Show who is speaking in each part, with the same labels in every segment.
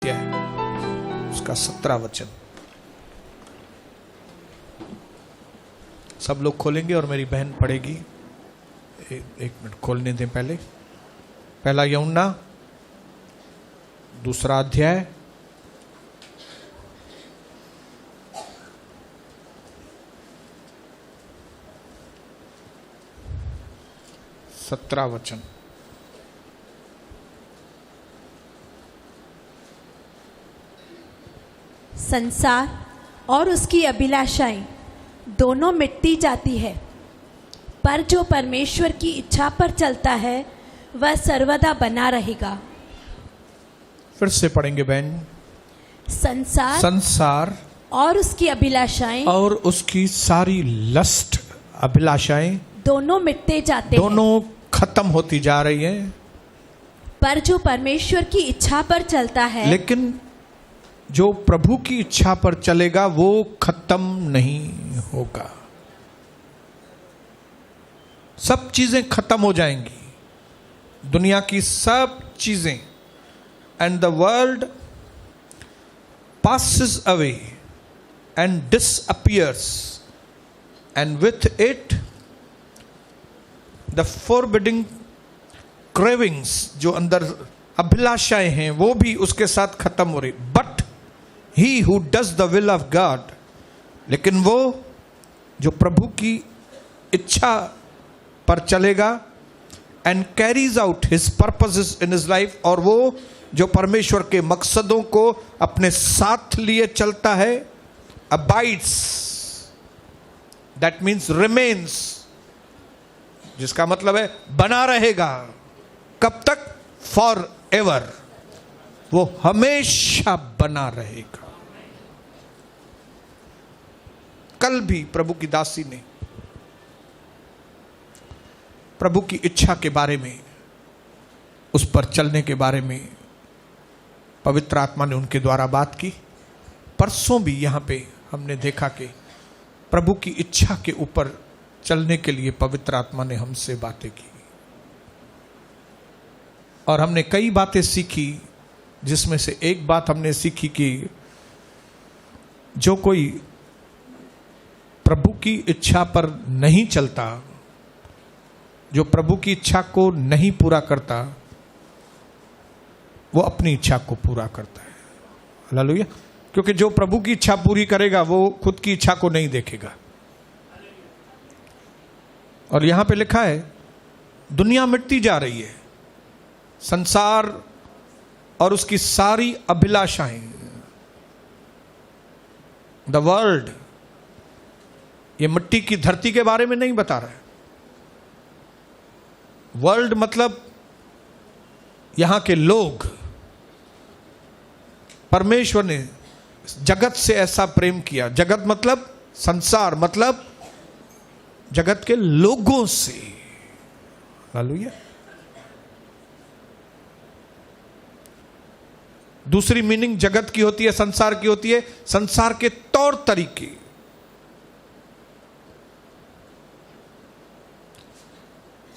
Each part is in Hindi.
Speaker 1: अध्याय उसका 17 वचन। सब लोग खोलेंगे और मेरी बहन पढ़ेगी। एक मिनट खोलने दें। पहला यूहन्ना 2 अध्याय 17 वचन।
Speaker 2: संसार और उसकी अभिलाषाएं दोनों मिटती जाती है, पर जो परमेश्वर की इच्छा पर चलता है वह सर्वदा बना रहेगा।
Speaker 1: फिर से पढ़ेंगे बहन।
Speaker 2: संसार और उसकी अभिलाषाएं
Speaker 1: और उसकी सारी लस्ट अभिलाषाएं
Speaker 2: दोनों मिटते जाते
Speaker 1: दोनों खत्म होती जा रही हैं,
Speaker 2: पर जो परमेश्वर की इच्छा पर चलता है,
Speaker 1: लेकिन जो प्रभु की इच्छा पर चलेगा वो खत्म नहीं होगा। सब चीजें खत्म हो जाएंगी, दुनिया की सब चीजें। And the world passes away and disappears, and with it the forbidding cravings, जो अंदर अभिलाषाएं हैं वो भी उसके साथ खत्म हो रही। But he who does the will of God, लेकिन वो जो प्रभु की इच्छा पर चलेगा, and carries out his purposes in his life, और वो जो परमेश्वर के मकसदों को अपने साथ लिए चलता है, abides, that means remains, जिसका मतलब है बना रहेगा। कब तक? फॉर एवर, वो हमेशा बना रहेगा। कल भी प्रभु की दासी ने प्रभु की इच्छा के बारे में, उस पर चलने के बारे में पवित्र आत्मा ने उनके द्वारा बात की। परसों भी यहां पे हमने देखा कि प्रभु की इच्छा के ऊपर चलने के लिए पवित्र आत्मा ने हमसे बातें की, और हमने कई बातें सीखी, जिसमें से एक बात हमने सीखी कि जो कोई प्रभु की इच्छा पर नहीं चलता, जो प्रभु की इच्छा को नहीं पूरा करता, वो अपनी इच्छा को पूरा करता है। हालेलुया। क्योंकि जो प्रभु की इच्छा पूरी करेगा वो खुद की इच्छा को नहीं देखेगा। और यहां पे लिखा है दुनिया मिटती जा रही है, संसार और उसकी सारी अभिलाषाएं। द वर्ल्ड, ये मिट्टी की धरती के बारे में नहीं बता रहा है। वर्ल्ड मतलब यहां के लोग। परमेश्वर ने जगत से ऐसा प्रेम किया, जगत मतलब संसार, मतलब जगत के लोगों से। हालेलुया। दूसरी मीनिंग जगत की होती है, संसार की होती है, संसार के तौर तरीके।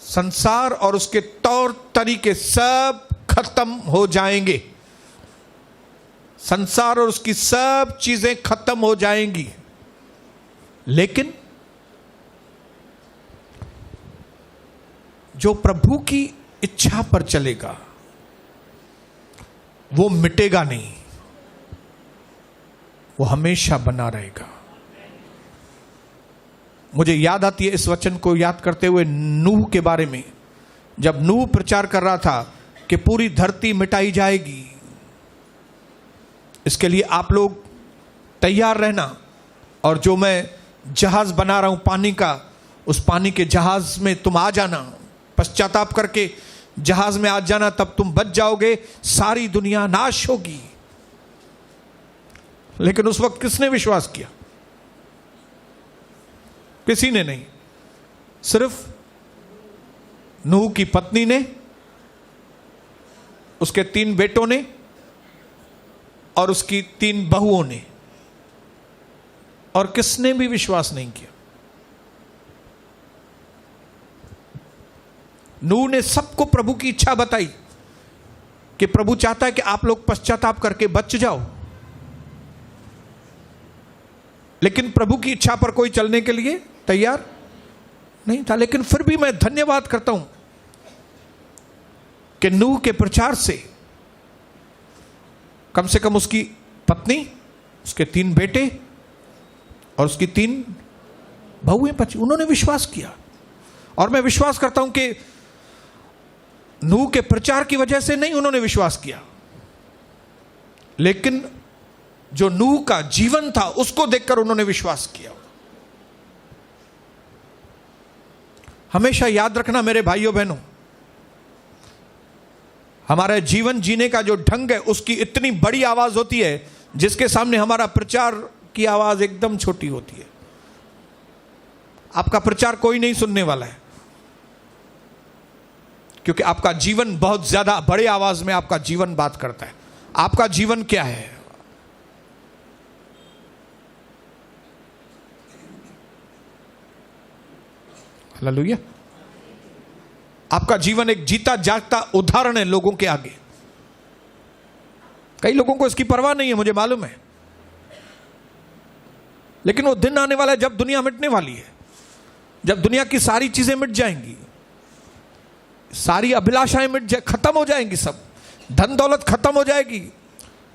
Speaker 1: संसार और उसके तौर तरीके सब खत्म हो जाएंगे। संसार और उसकी सब चीजें खत्म हो जाएंगी, लेकिन जो प्रभु की इच्छा पर चलेगा वो मिटेगा नहीं, वो हमेशा बना रहेगा। मुझे याद आती है इस वचन को याद करते हुए नूह के बारे में, जब नूह प्रचार कर रहा था कि पूरी धरती मिटाई जाएगी, इसके लिए आप लोग तैयार रहना, और जो मैं जहाज बना रहा हूं पानी का, उस पानी के जहाज में तुम आ जाना, पश्चाताप करके जहाज में आ जाना, तब तुम बच जाओगे, सारी दुनिया नाश होगी। लेकिन उस वक्त किसने विश्वास किया? किसी ने नहीं। सिर्फ नूह की पत्नी ने, उसके 3 बेटों ने और उसकी 3 बहुओं ने, और किसने भी विश्वास नहीं किया। नूह ने सबको प्रभु की इच्छा बताई, कि प्रभु चाहता है कि आप लोग पश्चाताप करके बच जाओ, लेकिन प्रभु की इच्छा पर कोई चलने के लिए तैयार नहीं था। लेकिन फिर भी मैं धन्यवाद करता हूं कि नूह के प्रचार से कम उसकी पत्नी, उसके 3 बेटे और उसकी 3 बहुएं बची, उन्होंने विश्वास किया। और मैं विश्वास करता हूं कि नूह के प्रचार की वजह से नहीं उन्होंने विश्वास किया, लेकिन जो नूह का जीवन था उसको देखकर उन्होंने विश्वास किया। हमेशा याद रखना मेरे भाइयों बहनों, हमारे जीवन जीने का जो ढंग है उसकी इतनी बड़ी आवाज होती है जिसके सामने हमारा प्रचार की आवाज एकदम छोटी होती है। आपका प्रचार कोई नहीं सुनने वाला है, क्योंकि आपका जीवन बहुत ज्यादा बड़े आवाज में आपका जीवन बात करता है। आपका जीवन क्या है? हालेलुया। आपका जीवन एक जीता जागता उदाहरण है लोगों के आगे। कई लोगों को इसकी परवाह नहीं है, मुझे मालूम है, लेकिन वो दिन आने वाला है जब दुनिया मिटने वाली है, जब दुनिया की सारी चीजें मिट जाएंगी, सारी अभिलाषाएं मिट जाए, खत्म हो जाएंगी, सब धन दौलत खत्म हो जाएगी,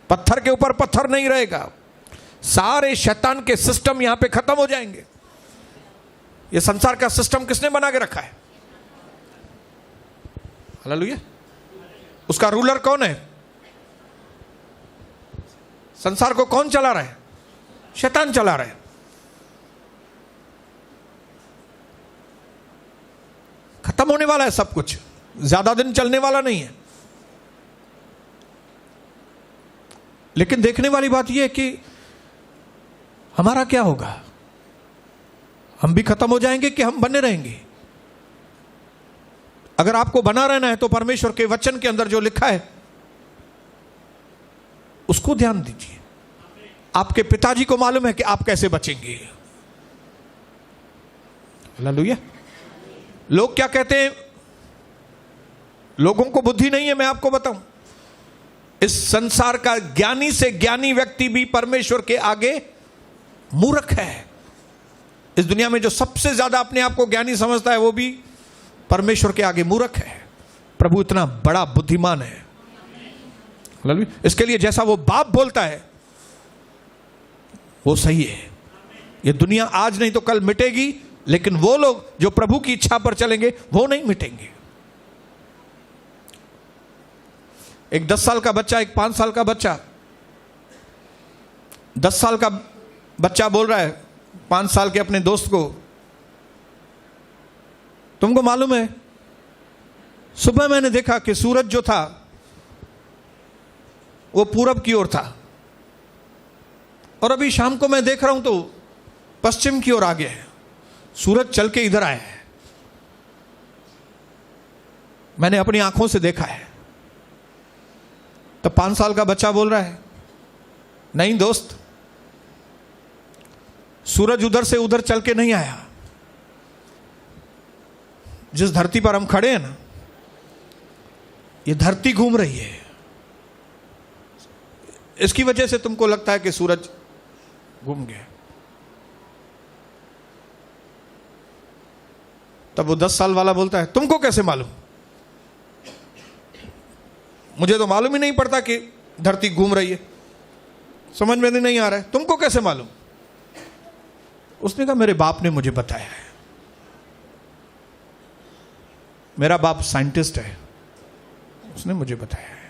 Speaker 1: पत्थर के ऊपर पत्थर नहीं रहेगा, सारे शैतान के सिस्टम यहां पे खत्म हो जाएंगे। ये संसार का सिस्टम किसने बना के रखा है? हालेलुया। उसका रूलर कौन है? संसार को कौन चला रहा है? शैतान चला रहा है। खत्म होने वाला है सब कुछ, ज्यादा दिन चलने वाला नहीं है। लेकिन देखने वाली बात यह है कि हमारा क्या होगा? हम भी खत्म हो जाएंगे कि हम बने रहेंगे? अगर आपको बना रहना है तो परमेश्वर के वचन के अंदर जो लिखा है उसको ध्यान दीजिए। आपके पिताजी को मालूम है कि आप कैसे बचेंगे। हालेलुया। लोग क्या कहते हैं? लोगों को बुद्धि नहीं है। मैं आपको बताऊं, इस संसार का ज्ञानी से ज्ञानी व्यक्ति भी परमेश्वर के आगे मूर्ख है। इस दुनिया में जो सबसे ज्यादा अपने आप को ज्ञानी समझता है वो भी परमेश्वर के आगे मूर्ख है। प्रभु इतना बड़ा बुद्धिमान है। इसके लिए जैसा वो बाप बोलता है वो सही है। ये दुनिया आज नहीं तो कल मिटेगी, लेकिन वो लोग जो प्रभु की इच्छा पर चलेंगे वो नहीं मिटेंगे। एक 10 साल का बच्चा, एक 5 साल का बच्चा, 10 साल का बच्चा बोल रहा है 5 साल के अपने दोस्त को, तुमको मालूम है सुबह मैंने देखा कि सूरज जो था वो पूरब की ओर था, और अभी शाम को मैं देख रहा हूं तो पश्चिम की ओर आ गया है। सूरज चल के इधर आया है, मैंने अपनी आंखों से देखा है। तो 5 साल का बच्चा बोल रहा है, नहीं दोस्त, सूरज उधर से उधर चल के नहीं आया। जिस धरती पर हम खड़े हैं ना, ये धरती घूम रही है। इसकी वजह से तुमको लगता है कि सूरज घूम गया। तब वो 10 साल वाला बोलता है, तुमको कैसे मालूम? मुझे तो मालूम ही नहीं पड़ता कि धरती घूम रही है, समझ में नहीं आ रहा है, तुमको कैसे मालूम? उसने कहा मेरे बाप ने मुझे बताया है। मेरा बाप साइंटिस्ट है, उसने मुझे बताया है।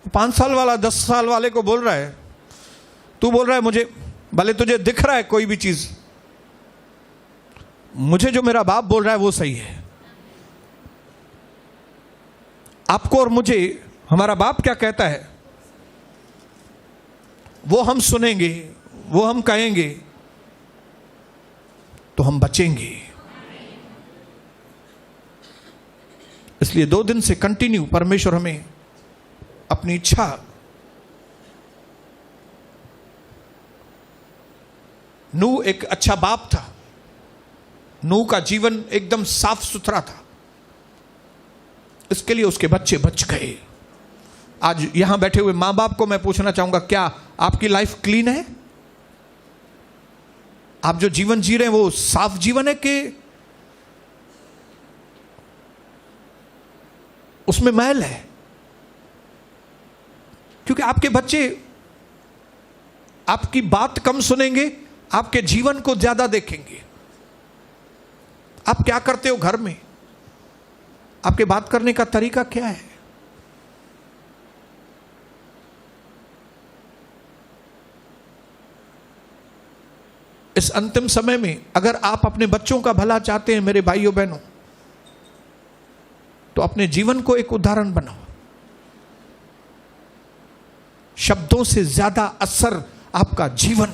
Speaker 1: 5 साल वाला 10 साल वाले को बोल रहा है, तू बोल रहा है मुझे, भले तुझे दिख रहा है कोई भी चीज, मुझे जो मेरा बाप बोल रहा है वो सही है। आपको और मुझे हमारा बाप क्या कहता है वो हम सुनेंगे, वो हम कहेंगे, तो हम बचेंगे। इसलिए 2 दिन से कंटिन्यू परमेश्वर हमें अपनी इच्छा नूह एक अच्छा बाप था। नूह का जीवन एकदम साफ सुथरा था। इसके लिए उसके बच्चे बच गए। आज यहां बैठे हुए मां बाप को मैं पूछना चाहूंगा, क्या आपकी लाइफ क्लीन है? आप जो जीवन जी रहे हैं वो साफ जीवन है कि उसमें मैल है? क्योंकि आपके बच्चे आपकी बात कम सुनेंगे, आपके जीवन को ज्यादा देखेंगे। आप क्या करते हो घर में? आपके बात करने का तरीका क्या है? इस अंतिम समय में अगर आप अपने बच्चों का भला चाहते हैं मेरे भाइयों बहनों, तो अपने जीवन को एक उदाहरण बनाओ। शब्दों से ज्यादा असर आपका जीवन।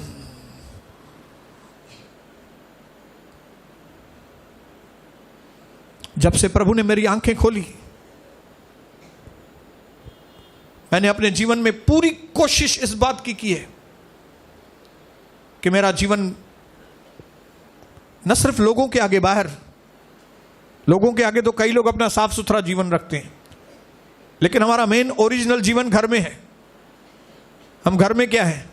Speaker 1: जब से प्रभु ने मेरी आंखें खोली, मैंने अपने जीवन में पूरी कोशिश इस बात की है कि मेरा जीवन न सिर्फ लोगों के आगे, बाहर लोगों के आगे तो कई लोग अपना साफ सुथरा जीवन रखते हैं, लेकिन हमारा मेन ओरिजिनल जीवन घर में है। हम घर में क्या है?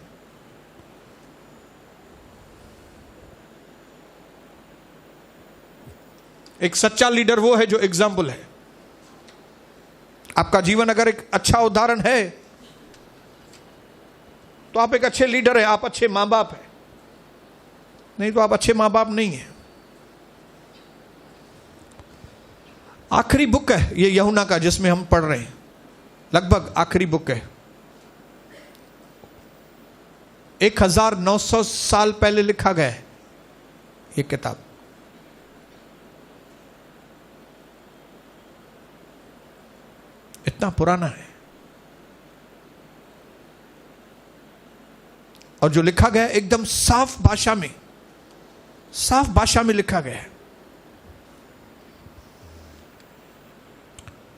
Speaker 1: एक सच्चा लीडर वो है जो एग्जाम्पल है। आपका जीवन अगर एक अच्छा उदाहरण है तो आप एक अच्छे लीडर हैं, आप अच्छे मां बाप हैं। नहीं तो आप अच्छे मां बाप नहीं हैं। आखिरी बुक है ये यूहन्ना का जिसमें हम पढ़ रहे हैं, लगभग आखिरी बुक है। 1900 साल पहले लिखा गया है ये किताब। इतना पुराना है, और जो लिखा गया एकदम साफ भाषा में लिखा गया है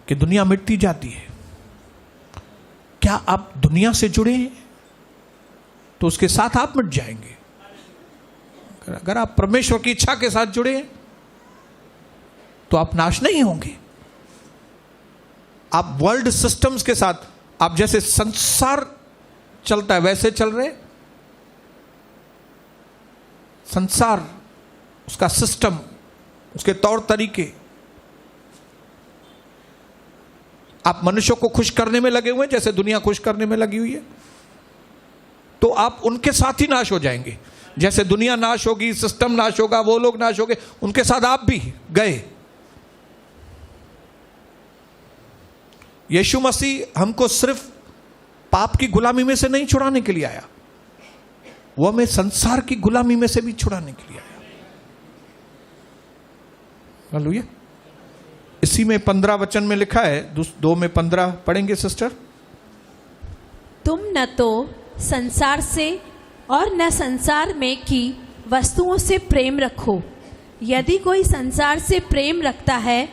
Speaker 1: कि दुनिया मिटती जाती है। क्या आप दुनिया से जुड़े हैं तो उसके साथ आप मिट जाएंगे। अगर आप परमेश्वर की इच्छा के साथ जुड़े हैं तो आप नाश नहीं होंगे। आप वर्ल्ड सिस्टम्स के साथ, आप जैसे संसार चलता है वैसे चल रहे। संसार, उसका सिस्टम, उसके तौर तरीके, आप मनुष्यों को खुश करने में लगे हुए हैं जैसे दुनिया खुश करने में लगी हुई है, तो आप उनके साथ ही नाश हो जाएंगे। जैसे दुनिया नाश होगी, सिस्टम नाश होगा, वो लोग नाश होंगे, उनके साथ आप भी गए। यीशु मसीह हमको सिर्फ पाप की गुलामी में से नहीं छुड़ाने के लिए आया, वो हमें संसार की गुलामी में से भी छुड़ाने के लिए आया। हालेलुया। इसी में 15 वचन में लिखा है, 2 में 15 पढ़ेंगे सिस्टर।
Speaker 2: तुम न तो संसार से और न संसार में की वस्तुओं से प्रेम रखो। यदि कोई संसार से प्रेम रखता है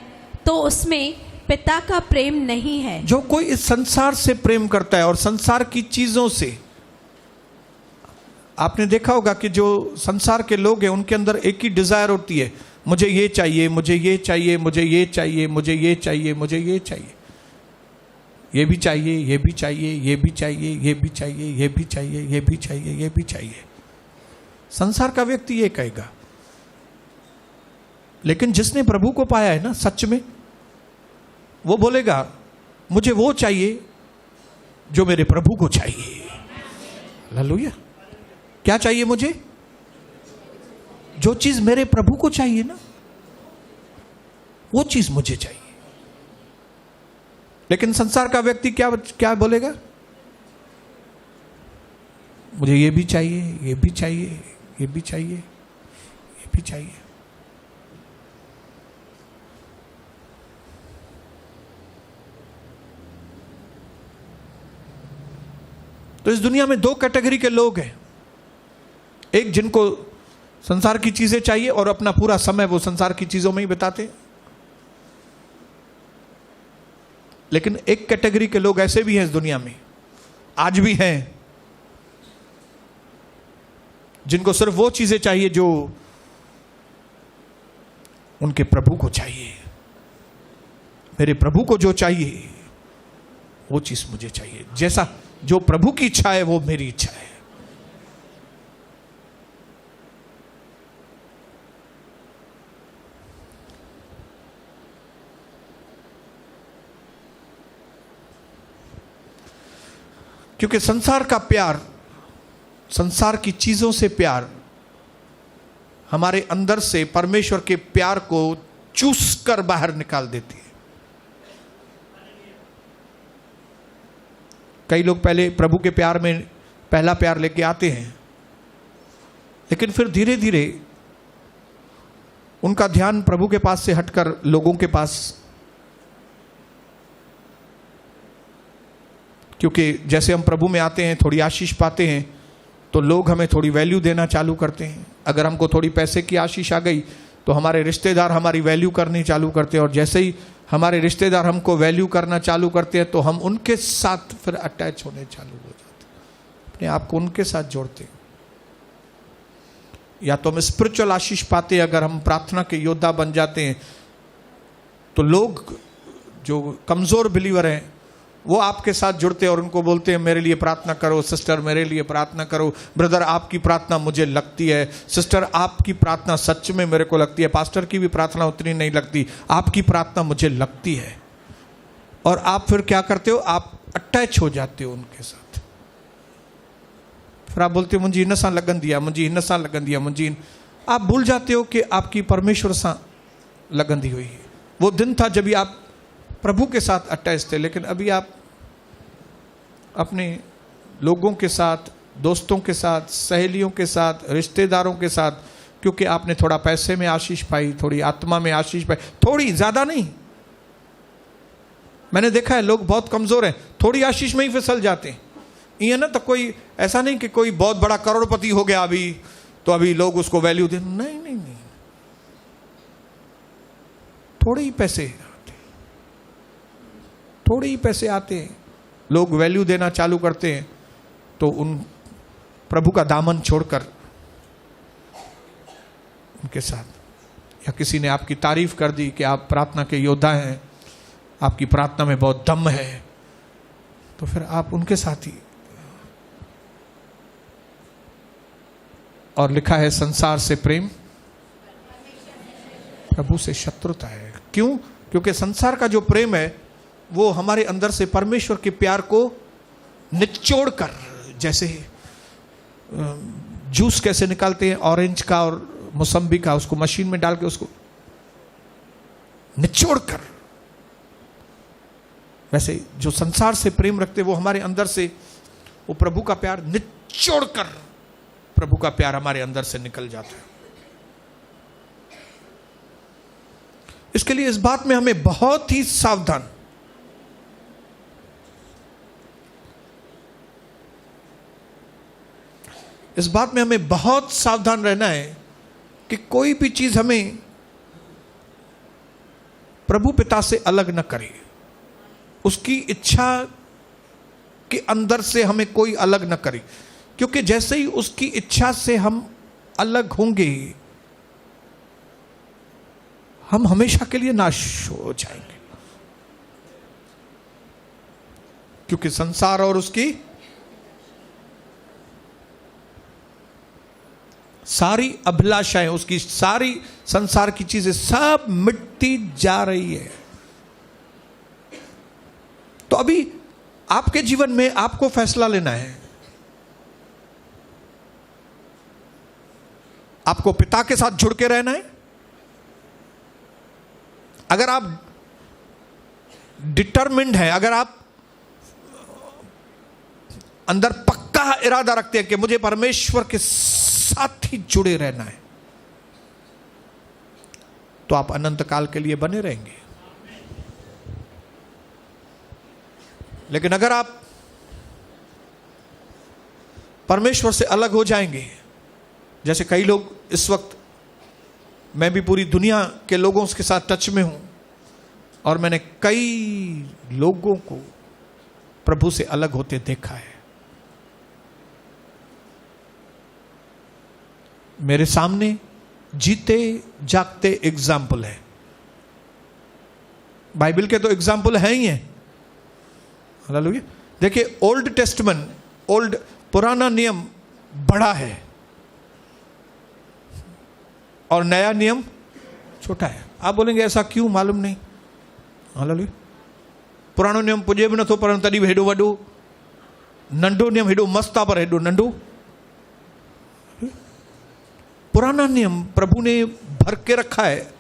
Speaker 2: तो उसमें पिता का प्रेम नहीं है।
Speaker 1: जो कोई इस संसार से प्रेम करता है और संसार की चीजों से, आपने देखा होगा कि जो संसार के लोग हैं उनके अंदर एक ही डिजायर होती है, मुझे ये चाहिए, मुझे ये चाहिए, मुझे ये चाहिए, मुझे ये चाहिए, मुझे ये चाहिए, ये भी चाहिए, ये भी चाहिए, ये भी चाहिए, ये भी चाहिए, ये भी चाहिए, ये भी चाहिए, ये भी चाहिए। संसार का व्यक्ति ये कहेगा। लेकिन जिसने प्रभु को पाया है ना सच में, वो बोलेगा मुझे वो चाहिए जो मेरे प्रभु को चाहिए। हालेलुया। क्या चाहिए मुझे? जो चीज मेरे प्रभु को चाहिए ना, वो चीज मुझे चाहिए। लेकिन संसार का व्यक्ति क्या बोलेगा? मुझे ये भी चाहिए, ये भी चाहिए, ये भी चाहिए, ये भी चाहिए। तो इस दुनिया में 2 कैटेगरी के लोग हैं। एक जिनको संसार की चीजें चाहिए और अपना पूरा समय वो संसार की चीजों में ही बिताते। लेकिन एक कैटेगरी के लोग ऐसे भी हैं इस दुनिया में, आज भी हैं, जिनको सिर्फ वो चीजें चाहिए जो उनके प्रभु को चाहिए। मेरे प्रभु को जो चाहिए वो चीज मुझे चाहिए। जैसा जो प्रभु की इच्छा है वो मेरी इच्छा है। क्योंकि संसार का प्यार, संसार की चीजों से प्यार हमारे अंदर से परमेश्वर के प्यार को चूस कर बाहर निकाल देती है। कई लोग पहले प्रभु के प्यार में पहला प्यार लेके आते हैं, लेकिन फिर धीरे धीरे उनका ध्यान प्रभु के पास से हटकर लोगों के पास, क्योंकि जैसे हम प्रभु में आते हैं, थोड़ी आशीष पाते हैं, तो लोग हमें थोड़ी वैल्यू देना चालू करते हैं। अगर हमको थोड़ी पैसे की आशीष आ गई तो हमारे रिश्तेदार हमारी वैल्यू करनी चालू करते हैं, और जैसे ही हमारे रिश्तेदार हमको वैल्यू करना चालू करते हैं तो हम उनके साथ फिर अटैच होने चालू हो जाते हैं, अपने आप को उनके साथ जोड़ते हैं। या तो हम स्पिरिचुअल आशीष पाते हैं, अगर हम प्रार्थना के योद्धा बन जाते हैं तो लोग जो कमजोर बिलीवर हैं वो आपके साथ जुड़ते हैं और उनको बोलते हैं मेरे लिए प्रार्थना करो, सिस्टर मेरे लिए प्रार्थना करो, ब्रदर आपकी प्रार्थना मुझे लगती है, सिस्टर आपकी प्रार्थना सच में मेरे को लगती है, पास्टर की भी प्रार्थना उतनी नहीं लगती, आपकी प्रार्थना मुझे लगती है। और आप फिर क्या करते हो, आप अटैच हो जाते हो उनके साथ। फिर आप बोलते हो मुझे इन सां लगन दिया, मुझे इन सां लगन दिया, मुझे आप भूल जाते हो कि आपकी परमेश्वर सां लगन दी हुई है। वो दिन था जब आप प्रभु के साथ अटैच थे, लेकिन अभी आप अपने लोगों के साथ, दोस्तों के साथ, सहेलियों के साथ, रिश्तेदारों के साथ, क्योंकि आपने थोड़ा पैसे में आशीष पाई, थोड़ी आत्मा में आशीष पाई, थोड़ी, ज्यादा नहीं। मैंने देखा है लोग बहुत कमजोर हैं, थोड़ी आशीष में ही फिसल जाते हैं। ये ना तो कोई ऐसा नहीं कि कोई बहुत बड़ा करोड़पति हो गया अभी तो अभी लोग उसको वैल्यू दे, नहीं नहीं नहीं, थोड़े ही पैसे, थोड़े ही पैसे आते हैं, लोग वैल्यू देना चालू करते हैं, तो उन प्रभु का दामन छोड़कर उनके साथ, या किसी ने आपकी तारीफ कर दी कि आप प्रार्थना के योद्धा हैं, आपकी प्रार्थना में बहुत दम है, तो फिर आप उनके साथ ही। और लिखा है संसार से प्रेम, प्रभु से शत्रुता है। क्यों? क्योंकि संसार का जो प्रेम है वो हमारे अंदर से परमेश्वर के प्यार को निचोड़ कर, जैसे जूस कैसे निकालते हैं ऑरेंज का और मौसम्बी का, उसको मशीन में डाल के उसको निचोड़ कर, वैसे जो संसार से प्रेम रखते वो हमारे अंदर से वो प्रभु का प्यार निचोड़ कर, प्रभु का प्यार हमारे अंदर से निकल जाता है। इसके लिए इस बात में हमें बहुत ही सावधान, इस बात में हमें बहुत सावधान रहना है कि कोई भी चीज हमें प्रभु पिता से अलग न करे, उसकी इच्छा के अंदर से हमें कोई अलग न करे, क्योंकि जैसे ही उसकी इच्छा से हम अलग होंगे हम हमेशा के लिए नाश हो जाएंगे। क्योंकि संसार और उसकी सारी अभिलाषाएं, उसकी सारी संसार की चीजें सब मिटती जा रही है। तो अभी आपके जीवन में आपको फैसला लेना है, आपको पिता के साथ जुड़ के रहना है। अगर आप डिटरमिन्ड हैं, अगर आप अंदर पक्का इरादा रखते हैं कि मुझे परमेश्वर के साथ ही जुड़े रहना है, तो आप अनंत काल के लिए बने रहेंगे। लेकिन अगर आप परमेश्वर से अलग हो जाएंगे, जैसे कई लोग इस वक्त, मैं भी पूरी दुनिया के लोगों के साथ टच में हूं और मैंने कई लोगों को प्रभु से अलग होते देखा है। मेरे सामने जीते जागते एग्जाम्पल है। बाइबल के तो एग्जाम्पल हैं ही हैं। हालेलुया। देखिए ओल्ड टेस्टमेंट, पुराना नियम बड़ा है और नया नियम छोटा है। आप बोलेंगे ऐसा क्यों, मालूम नहीं। हालेलुया। पुरानो नियम पुजे भी नथो पर तॾहिं बि हेॾो वॾो, नंढो नियम हेॾो मस्त आहे पर हेॾो नंढो। पुराना नियम प्रभु ने भर के रखा है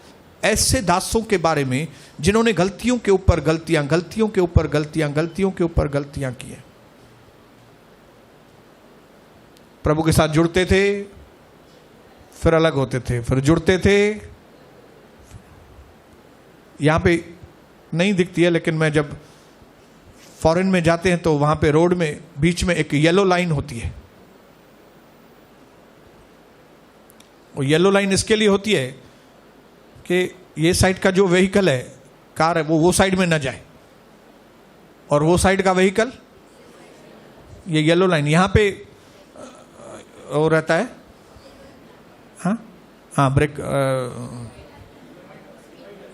Speaker 1: ऐसे दासों के बारे में जिन्होंने गलतियों के ऊपर गलतियां, गलतियों के ऊपर गलतियां, गलतियों के ऊपर गलतियां की हैं। प्रभु के साथ जुड़ते थे, फिर अलग होते थे, फिर जुड़ते थे। यहां पे नहीं दिखती है, लेकिन मैं जब फॉरेन में जाते हैं तो वहां पे रोड में बीच में एक येलो लाइन होती है। वो येलो लाइन इसके लिए होती है कि ये साइड का जो व्हीकल है, कार है, वो साइड में ना जाए, और वो साइड का व्हीकल, ये येलो लाइन यहां पे वो रहता है। हाँ ब्रेक,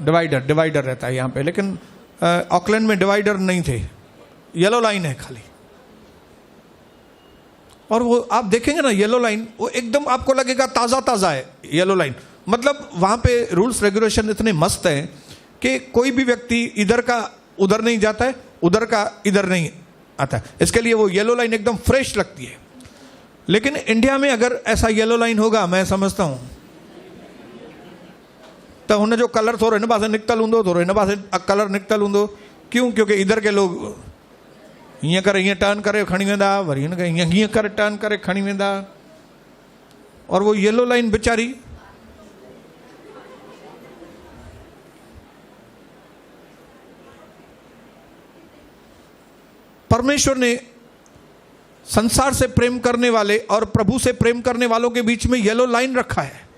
Speaker 1: डिवाइडर रहता है यहाँ पे, लेकिन ऑकलैंड में डिवाइडर नहीं थे, येलो लाइन है खाली। और वो आप देखेंगे ना येलो लाइन, वो एकदम आपको लगेगा ताज़ा ताज़ा है येलो लाइन। मतलब वहाँ पे रूल्स रेगुलेशन इतने मस्त हैं कि कोई भी व्यक्ति इधर का उधर नहीं जाता है, उधर का इधर नहीं आता है। इसके लिए वो येलो लाइन एकदम फ्रेश लगती है। लेकिन इंडिया में अगर ऐसा येलो लाइन होगा, मैं समझता हूँ तो हुन जो कलर थोड़ो हिन पासे निकतल हूंदो, थोड़ो हिन पासे कलर निकतल हूंदो। क्यों? क्योंकि इधर के लोग हीअं करे हीअं टर्न करे खणी वेंदा, वरी हिन खे हीअं करे टर्न करे खणी वेंदा, और वो येलो लाइन बेचारी परमेश्वर ने संसार से प्रेम करने वाले और प्रभु से प्रेम करने वालों के बीच में येलो लाइन रखा है।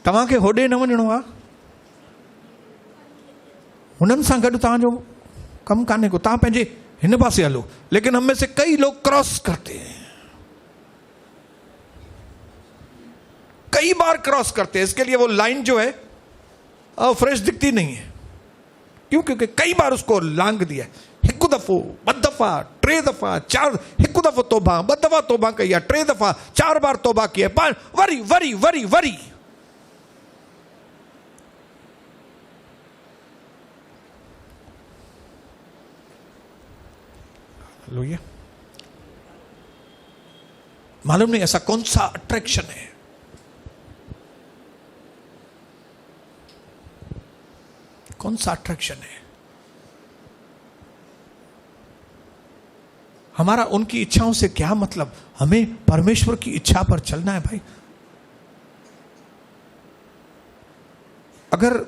Speaker 1: तव्हां खे होॾे न वञिणो आहे, हुननि सां गॾु तव्हांजो कमु कान्हे को, तव्हां पंहिंजे हिन पासे हलो। लेकिन हम में से कई लोग क्रॉस करते हैं, कई बार क्रॉस करते हैं। इसके लिए वो लाइन जो है फ्रेश दिखती नहीं है। क्यों? क्योंकि कई बार उसको लांग दिया। हिकु दफ़ो, ॿ दफ़ा, 3 दफ़ा, 4, हिकु दफ़ो तौबा, 2 दफ़ा तौबा कई आहे, 3 दफ़ा, 4 बार तौबा की है, worry worry worry worry. Hallelujah. मालूम नहीं ऐसा कौन सा अट्रैक्शन है, कौन सा अट्रैक्शन है। हमारा उनकी इच्छाओं से क्या मतलब? हमें परमेश्वर की इच्छा पर चलना है भाई। अगर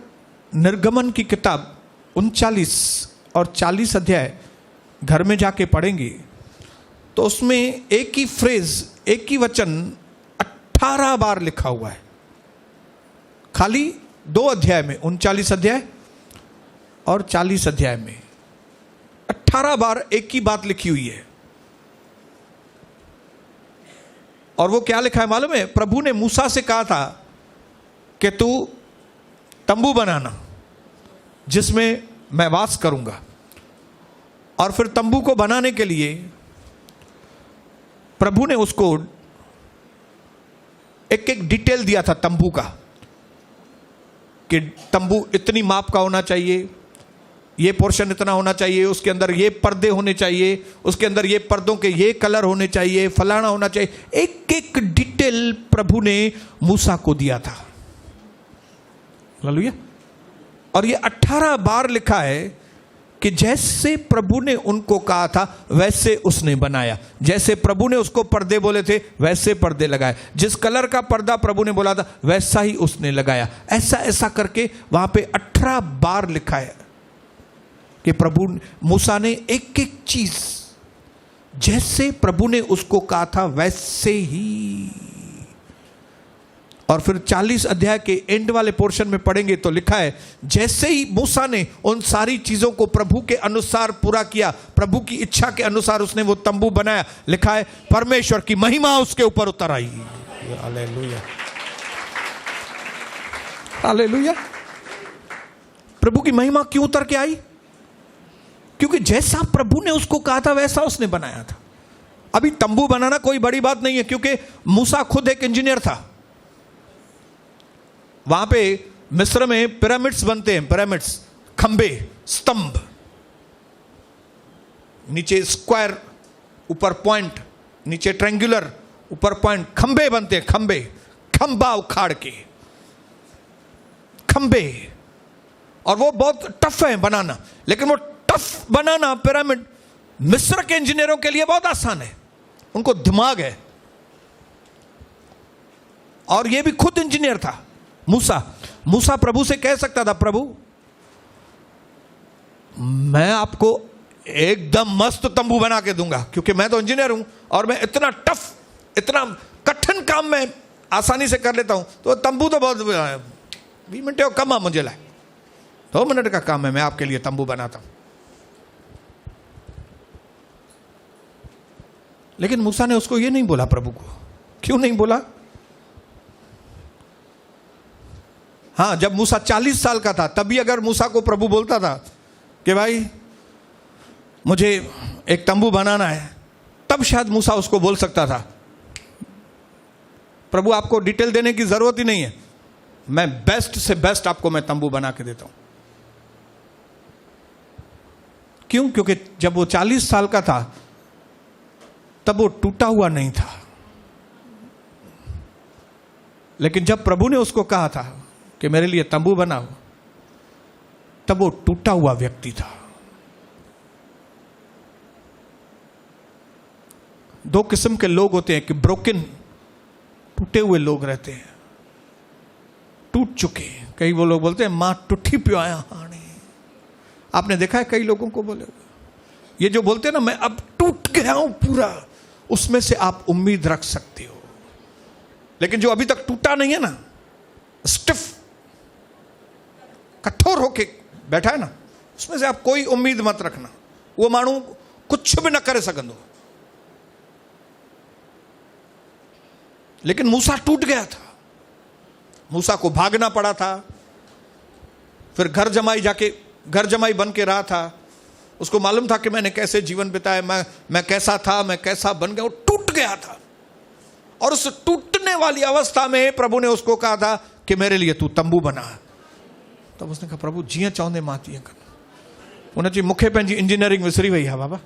Speaker 1: निर्गमन की किताब 39 और 40 अध्याय घर में जाके पढ़ेंगे तो उसमें एक ही फ्रेज, एक ही वचन 18 बार लिखा हुआ है। खाली 2 अध्याय में, 39 अध्याय और 40 अध्याय में 18 बार एक ही बात लिखी हुई है। और वो क्या लिखा है मालूम है? प्रभु ने मूसा से कहा था कि तू तंबू बनाना जिसमें मैं वास करूंगा। और फिर तंबू को बनाने के लिए प्रभु ने उसको एक एक डिटेल दिया था तंबू का, कि तंबू इतनी माप का होना चाहिए, ये पोर्शन इतना होना चाहिए, उसके अंदर ये पर्दे होने चाहिए, उसके अंदर ये पर्दों के ये कलर होने चाहिए, फलाना होना चाहिए। एक एक डिटेल प्रभु ने मूसा को दिया था। हालेलुया। और ये 18 बार लिखा है कि जैसे प्रभु ने उनको कहा था वैसे उसने बनाया। जैसे प्रभु ने उसको पर्दे बोले थे वैसे पर्दे लगाए, जिस कलर का पर्दा प्रभु ने बोला था वैसा ही उसने लगाया। ऐसा ऐसा करके वहां पे 18 बार लिखा है कि प्रभु मूसा ने एक एक चीज जैसे प्रभु ने उसको कहा था वैसे ही। और फिर 40 अध्याय के एंड वाले पोर्शन में पढ़ेंगे तो लिखा है जैसे ही मूसा ने उन सारी चीजों को प्रभु के अनुसार पूरा किया, प्रभु की इच्छा के अनुसार उसने वो तंबू बनाया, लिखा है परमेश्वर की महिमा उसके ऊपर उतर आई। Hallelujah, hallelujah. प्रभु की महिमा क्यों उतर के आई? क्योंकि जैसा प्रभु ने उसको कहा था वैसा उसने बनाया था। अभी तंबू बनाना कोई बड़ी बात नहीं है, क्योंकि मूसा खुद एक इंजीनियर था। वहां पे मिस्र में पिरामिड्स बनते हैं, पिरामिड्स, खंबे, स्तंभ, नीचे स्क्वायर, ऊपर पॉइंट, नीचे ट्रायंगुलर, ऊपर पॉइंट, खंबे बनते हैं, खंबे, खंबा उखाड़ के खंबे। और वो बहुत टफ है बनाना, लेकिन वो टफ बनाना पिरामिड मिस्र के इंजीनियरों के लिए बहुत आसान है, उनको दिमाग है। और ये भी खुद इंजीनियर था मूसा प्रभु से कह सकता था, प्रभु मैं आपको एकदम मस्त तंबू बना के दूंगा, क्योंकि मैं तो इंजीनियर हूं और मैं इतना टफ, इतना कठिन काम मैं आसानी से कर लेता हूं। तो तंबू तो बहुत 20 मिनट का कम है मुझे, लाए 2 मिनट का काम है, मैं आपके लिए तंबू बनाता हूं। लेकिन मूसा ने उसको ये नहीं बोला, प्रभु को क्यों नहीं बोला? हाँ, जब मूसा 40 साल का था तभी अगर मूसा को प्रभु बोलता था कि भाई मुझे एक तंबू बनाना है, तब शायद मूसा उसको बोल सकता था, प्रभु आपको डिटेल देने की जरूरत ही नहीं है, मैं बेस्ट से बेस्ट आपको मैं तंबू बना के देता हूं। क्यों? क्योंकि जब वो 40 साल का था तब वो टूटा हुआ नहीं था। लेकिन जब प्रभु ने उसको कहा था कि मेरे लिए तंबू बनाओ, तब वो टूटा हुआ व्यक्ति था। 2 किस्म के लोग होते हैं कि ब्रोकन, टूटे हुए लोग रहते हैं, टूट चुके। कई वो लोग बोलते हैं मां टूटी पियो आया हाणे। आपने देखा है कई लोगों को बोले, ये जो बोलते हैं ना मैं अब टूट गया हूं पूरा, उसमें से आप उम्मीद रख सकते हो। लेकिन जो अभी तक टूटा नहीं है ना, स्टिफ, कठोर होके बैठा है ना, उसमें से आप कोई उम्मीद मत रखना, वो मानू कुछ भी न करे सकंदो। लेकिन मूसा टूट गया था, मूसा को भागना पड़ा था, फिर घर जमाई बन के रहा था। उसको मालूम था कि मैंने कैसे जीवन बिताया, मैं कैसा था, मैं कैसा बन गया। वो टूट गया था, और उस टूटने वाली अवस्था में प्रभु ने उसको कहा था कि मेरे लिए तू तंबू बना। तब उसने कहा प्रभु जीअं चवंदे मां तीअं कंदुमि। उन चई मूंखे पंहिंजी इंजीनियरिंग विसरी वई आहे बाबा,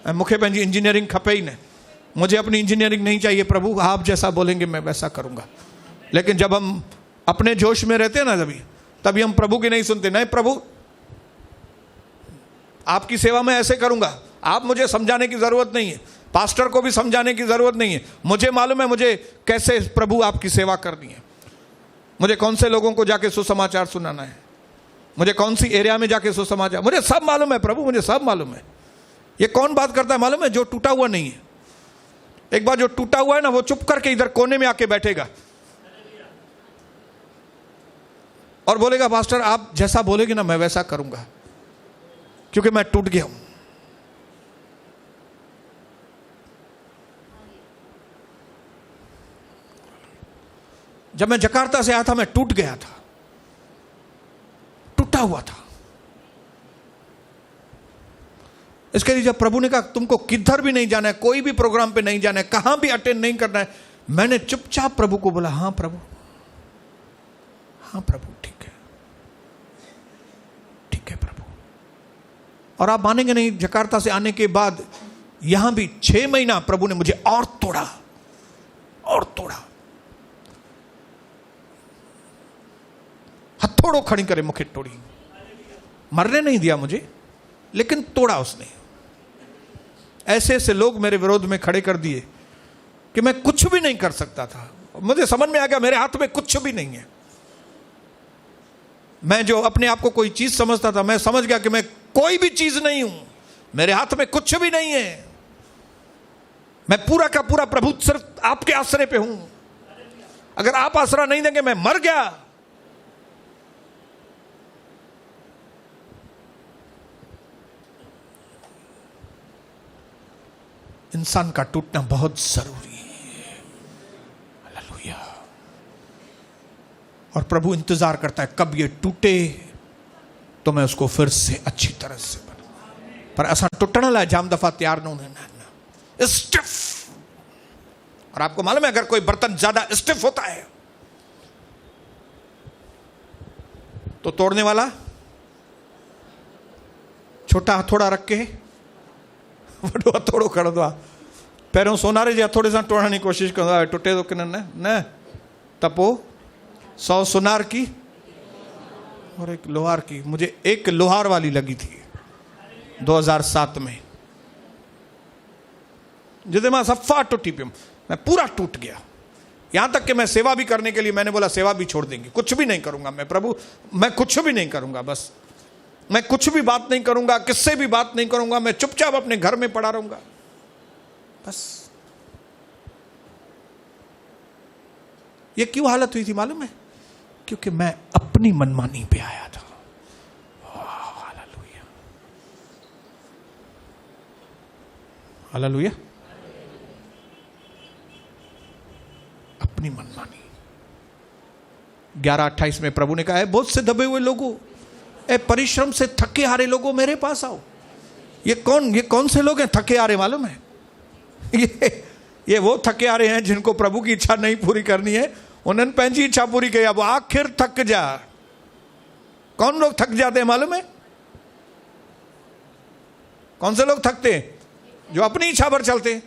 Speaker 1: ऐं मूंखे पंहिंजी इंजीनियरिंग खपे ही न, मुझे अपनी इंजीनियरिंग नहीं चाहिए प्रभु, आप जैसा बोलेंगे मैं वैसा करूंगा। लेकिन जब हम अपने जोश में रहते हैं ना, तभी हम प्रभु की नहीं सुनते। नहीं प्रभु, आपकी सेवा में ऐसे करूंगा, आप मुझे समझाने की जरूरत नहीं है, पास्टर को भी समझाने की जरूरत नहीं है, मुझे मालूम है मुझे कैसे प्रभु आपकी सेवा करनी है, मुझे कौन से लोगों को जाके सुसमाचार सुनाना है, मुझे कौन सी एरिया में जाके सुसमाचार, मुझे सब मालूम है प्रभु, मुझे सब मालूम है। ये कौन बात करता है मालूम है? जो टूटा हुआ नहीं है। एक बार जो टूटा हुआ है ना, वो चुप करके इधर कोने में आके बैठेगा और बोलेगा पास्टर आप जैसा बोलेगे ना मैं वैसा करूंगा, क्योंकि मैं टूट गया हूं। जब मैं जकार्ता से आया था मैं टूट गया था, टूटा हुआ था। इसके लिए जब प्रभु ने कहा तुमको किधर भी नहीं जाना है, कोई भी प्रोग्राम पे नहीं जाना है, कहां भी अटेंड नहीं करना है, मैंने चुपचाप प्रभु को बोला हाँ प्रभु, हाँ प्रभु, ठीक है, ठीक है प्रभु। और आप मानेंगे नहीं, जकार्ता से आने के बाद यहां भी 6 महीना प्रभु ने मुझे और तोड़ा और तोड़ा, हथौड़ो खड़ी करे मुखे तोड़ी, मरने नहीं दिया मुझे, लेकिन तोड़ा उसने। ऐसे ऐसे लोग मेरे विरोध में खड़े कर दिए कि मैं कुछ भी नहीं कर सकता था। मुझे समझ में आ गया मेरे हाथ में कुछ भी नहीं है। मैं जो अपने आप को कोई चीज समझता था, मैं समझ गया कि मैं कोई भी चीज नहीं हूं, मेरे हाथ में कुछ भी नहीं है, मैं पूरा का पूरा प्रभु सिर्फ आपके आश्रय पे हूं। अगर आप आसरा नहीं देंगे मैं मर गया। इंसान का टूटना बहुत जरूरी है। हालेलुया। और प्रभु इंतजार करता है कब ये टूटे तो मैं उसको फिर से अच्छी तरह से बना। पर असा टुटण लाइ जाम दफा तैयार न हूं, स्टिफ। और आपको मालूम है अगर कोई बर्तन ज्यादा स्टिफ होता है तो तोड़ने वाला छोटा हथोड़ा रख के वॾो हथोड़ो खणंदो आहे, पहिरियों सोनारे जे हथोड़े सां तोड़ण जी कोशिशि कंदो आहे, टुटे थो की न त पोइ 100 सुनार की और एक लोहार की। मुझे एक लोहार वाली लगी थी 2007 में, जिसे मैं सफ़ा टूटी पियुमि, मैं पूरा टूट गया। यहां तक कि मैं सेवा भी करने के लिए मैंने बोला सेवा भी छोड़ देंगे, कुछ भी नहीं करूंगा मैं, प्रभु मैं कुछ भी नहीं करूंगा, बस मैं कुछ भी बात नहीं करूंगा, किससे भी बात नहीं करूंगा, मैं चुपचाप अपने घर में पड़ा रहूंगा बस। ये क्यों हालत हुई थी मालूम है? क्योंकि मैं अपनी मनमानी पे आया था। Hallelujah, hallelujah. अपनी मनमानी। 11:28 में प्रभु ने कहा है, बहुत से दबे हुए लोगों, ए परिश्रम से थके हारे लोगों मेरे पास आओ। ये कौन से लोग हैं थके हारे मालूम है? ये वो थके हारे हैं जिनको प्रभु की इच्छा नहीं पूरी करनी है, उन्होंने पंहिंजी इच्छा पूरी की, अब आखिर थक जा। कौन लोग थक जाते हैं मालूम है? कौन से लोग थकते हैं? जो अपनी इच्छा पर चलते हैं।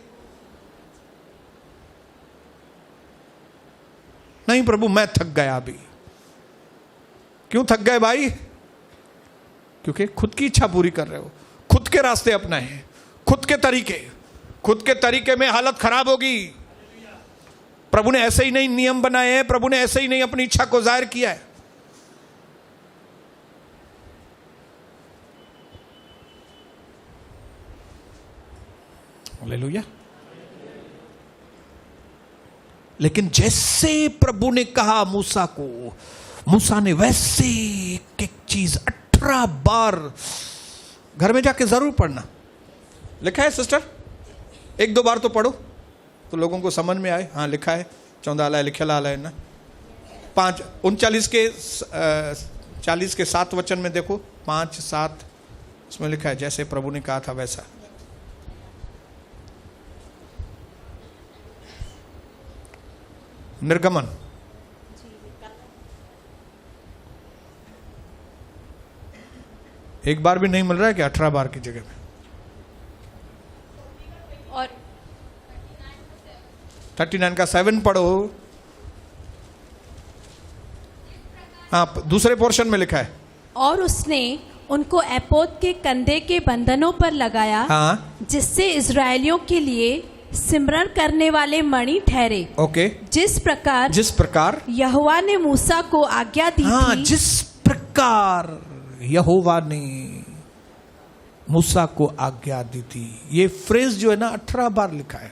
Speaker 1: नहीं प्रभु मैं थक गया अभी। क्यों थक गए भाई? क्योंकि खुद की इच्छा पूरी कर रहे हो, खुद के रास्ते अपनाए हैं, खुद के तरीके में हालत खराब होगी। प्रभु ने ऐसे ही नहीं नियम बनाए हैं, प्रभु ने ऐसे ही नहीं अपनी इच्छा को जाहिर किया है। हालेलुया। लेकिन जैसे प्रभु ने कहा मूसा को, मूसा ने वैसे एक चीज 18 बार, घर में जाके जरूर पढ़ना, लिखा है सिस्टर, 1-2 बार तो पढ़ो तो लोगों को समझ में आए। हाँ लिखा है, चौंदा आला है, लिखल आला है ना। 39 के 40 के 7 वचन में देखो, 5-7 उसमें लिखा है जैसे प्रभु ने कहा था वैसा। निर्गमन एक बार भी नहीं मिल रहा है कि 18 बार की जगह में?
Speaker 2: और
Speaker 1: 39 का 7 पढ़ो। हाँ दूसरे पोर्शन में लिखा है, और
Speaker 2: उसने उनको एपोद के कंधे के बंधनों पर लगाया,
Speaker 1: हाँ
Speaker 2: जिससे इजरायलियों के लिए सिमरन करने वाले मणि ठहरे।
Speaker 1: ओके,
Speaker 2: जिस प्रकार यहोवा ने मूसा को आज्ञा दी
Speaker 1: हाँ
Speaker 2: थी।
Speaker 1: जिस प्रकार यहोवा ने मूसा को आज्ञा दी थी। ये फ्रेज जो है ना 18 बार लिखा है,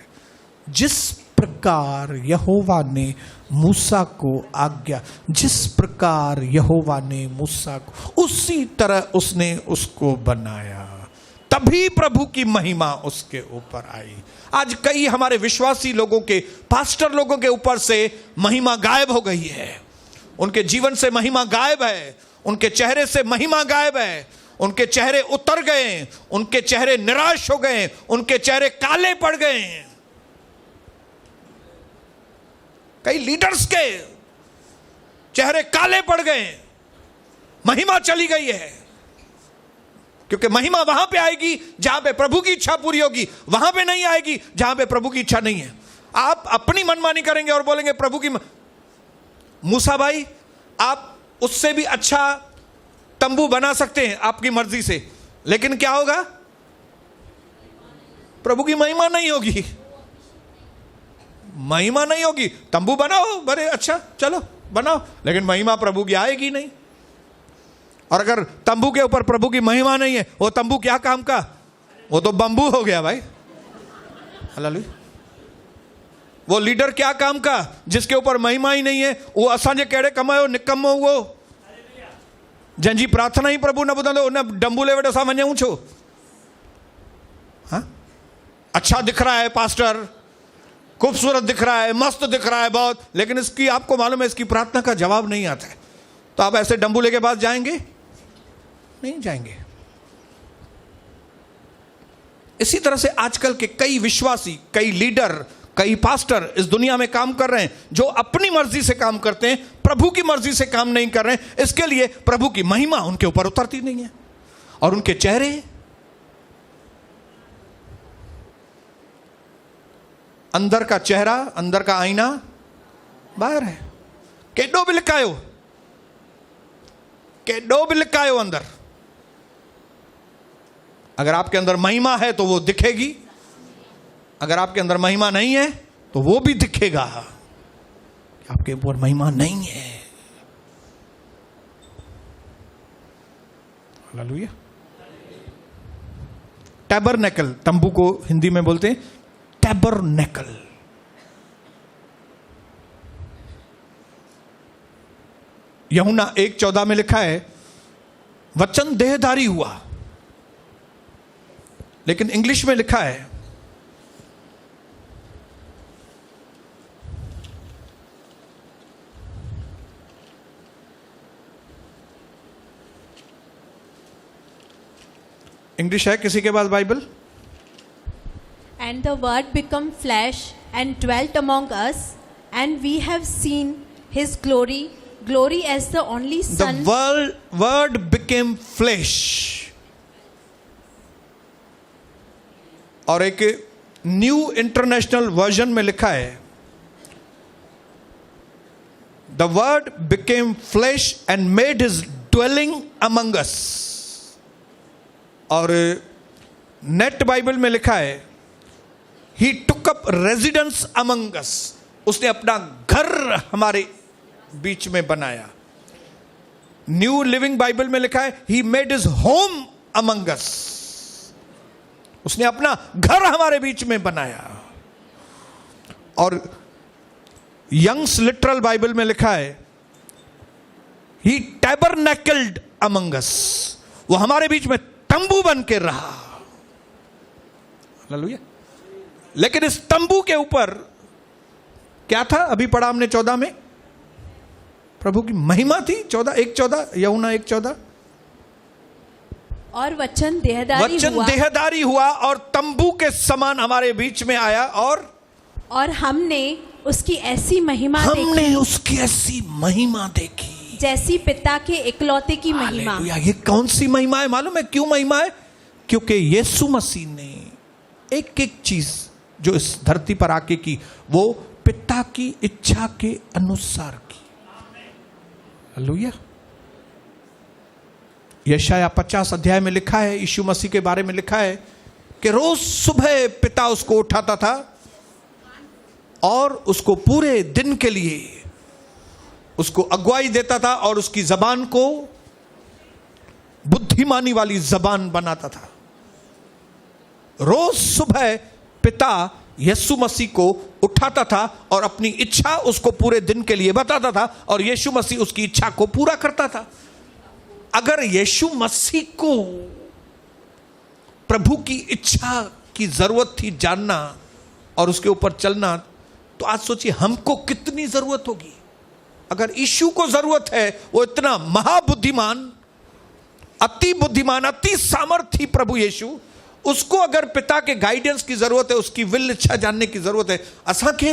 Speaker 1: जिस प्रकार यहोवा ने मूसा को आज्ञा, जिस प्रकार यहोवा ने मूसा को, उसी तरह उसने उसको बनाया, तभी प्रभु की महिमा उसके ऊपर आई। आज कई हमारे विश्वासी लोगों के, पास्टर लोगों के ऊपर से महिमा गायब हो गई है, उनके जीवन से महिमा गायब है, उनके चेहरे से महिमा गायब है, उनके चेहरे उतर गए, उनके चेहरे निराश हो गए, उनके चेहरे काले पड़ गए। कई लीडर्स के चेहरे काले पड़ गए, महिमा चली गई है। क्योंकि महिमा वहां पे आएगी जहां पे प्रभु की इच्छा पूरी होगी, वहां पे नहीं आएगी जहां पे प्रभु की इच्छा नहीं है। आप अपनी मनमानी करेंगे और बोलेंगे प्रभु की मूसा भाई आप उससे भी अच्छा तंबू बना सकते हैं आपकी मर्जी से, लेकिन क्या होगा? प्रभु की महिमा नहीं होगी, महिमा नहीं होगी। तंबू बनाओ, बड़े अच्छा चलो बनाओ, लेकिन महिमा प्रभु की आएगी नहीं। और अगर तंबू के ऊपर प्रभु की महिमा नहीं है, वो तंबू क्या काम का? वो तो बंबू हो गया भाई। हालेलुया। वो लीडर क्या काम का जिसके ऊपर महिमा ही नहीं है? वो असांजे कहिड़े कम जो निकम्मो वो, जंहिंजी प्रार्थना ही प्रभु न ॿुधंदो, उन डंबूले वटि असां वञूं छो? हाँ, अच्छा दिख रहा है पास्टर, खूबसूरत दिख रहा है, मस्त दिख रहा है बहुत, लेकिन इसकी आपको मालूम है इसकी प्रार्थना का जवाब नहीं आता है, तो आप ऐसे डंबूले के पास जाएंगे? नहीं जाएंगे। इसी तरह से आजकल के कई विश्वासी, कई लीडर, कई पास्टर इस दुनिया में काम कर रहे हैं जो अपनी मर्जी से काम करते हैं, प्रभु की मर्जी से काम नहीं कर रहे हैं। इसके लिए प्रभु की महिमा उनके ऊपर उतरती नहीं है और उनके चेहरे अंदर का चेहरा, अंदर का आईना बाहर है। केडो भी लिकायो अंदर। अगर आपके अंदर महिमा है तो वो दिखेगी, अगर आपके अंदर महिमा नहीं है तो वो भी दिखेगा। आपके ऊपर महिमा नहीं है। हालेलुया। टैबरनेकल, तंबू को हिंदी में बोलते हैं टैबरनेकल। यूहन्ना 1:14 में लिखा है वचन देहधारी हुआ, लेकिन इंग्लिश में लिखा है इंग्लिश है किसी के पास Bible?
Speaker 2: And the word became flesh and dwelt among us, and we have seen his glory, glory as the only Son.
Speaker 1: The word became flesh. और एक न्यू इंटरनेशनल वर्जन में लिखा है the word became flesh and made his dwelling among us. और नेट बाइबल में लिखा है he took up residence among us. उसने अपना घर हमारे बीच में बनाया। न्यू लिविंग बाइबल में लिखा है he made his home among us. उसने अपना घर हमारे बीच में बनाया। और यंग्स लिटरल बाइबल में लिखा है ही टैबरनेकल्ड अमंग अस। वो हमारे बीच में तंबू बन के रहा। हालेलुया। लेकिन इस तंबू के ऊपर क्या था? अभी पढ़ा हमने 14 में, प्रभु की महिमा थी। 1:14 यूहन्ना 1:14।
Speaker 2: और वचन देहधारी हुआ
Speaker 1: और तंबू के समान हमारे बीच में आया। और
Speaker 2: हमने उसकी ऐसी महिमा देखी जैसी पिता के इकलौते की महिमा।
Speaker 1: ये कौन सी महिमा है मालूम है? क्यों महिमा है? क्योंकि यीशु मसीह ने एक एक चीज जो इस धरती पर आके की वो पिता की इच्छा के अनुसार की। हालेलुया। यशाया 50 अध्याय में लिखा है, यीशु मसीह के बारे में लिखा है कि रोज सुबह पिता उसको उठाता था और उसको पूरे दिन के लिए उसको अगुवाई देता था और उसकी जबान को बुद्धिमानी वाली जबान बनाता था। रोज सुबह पिता यीशु मसीह को उठाता था और अपनी इच्छा उसको पूरे दिन के लिए बताता था और यीशु मसीह उसकी इच्छा को पूरा करता था। अगर यीशु मसीह को प्रभु की इच्छा की जरूरत थी जानना और उसके ऊपर चलना, तो आज सोचिए हमको कितनी जरूरत होगी। अगर यीशु को जरूरत है, वो इतना महाबुद्धिमान, अति बुद्धिमान, अति सामर्थी प्रभु यीशु, उसको अगर पिता के गाइडेंस की जरूरत है, उसकी विल इच्छा जानने की जरूरत है, असा कह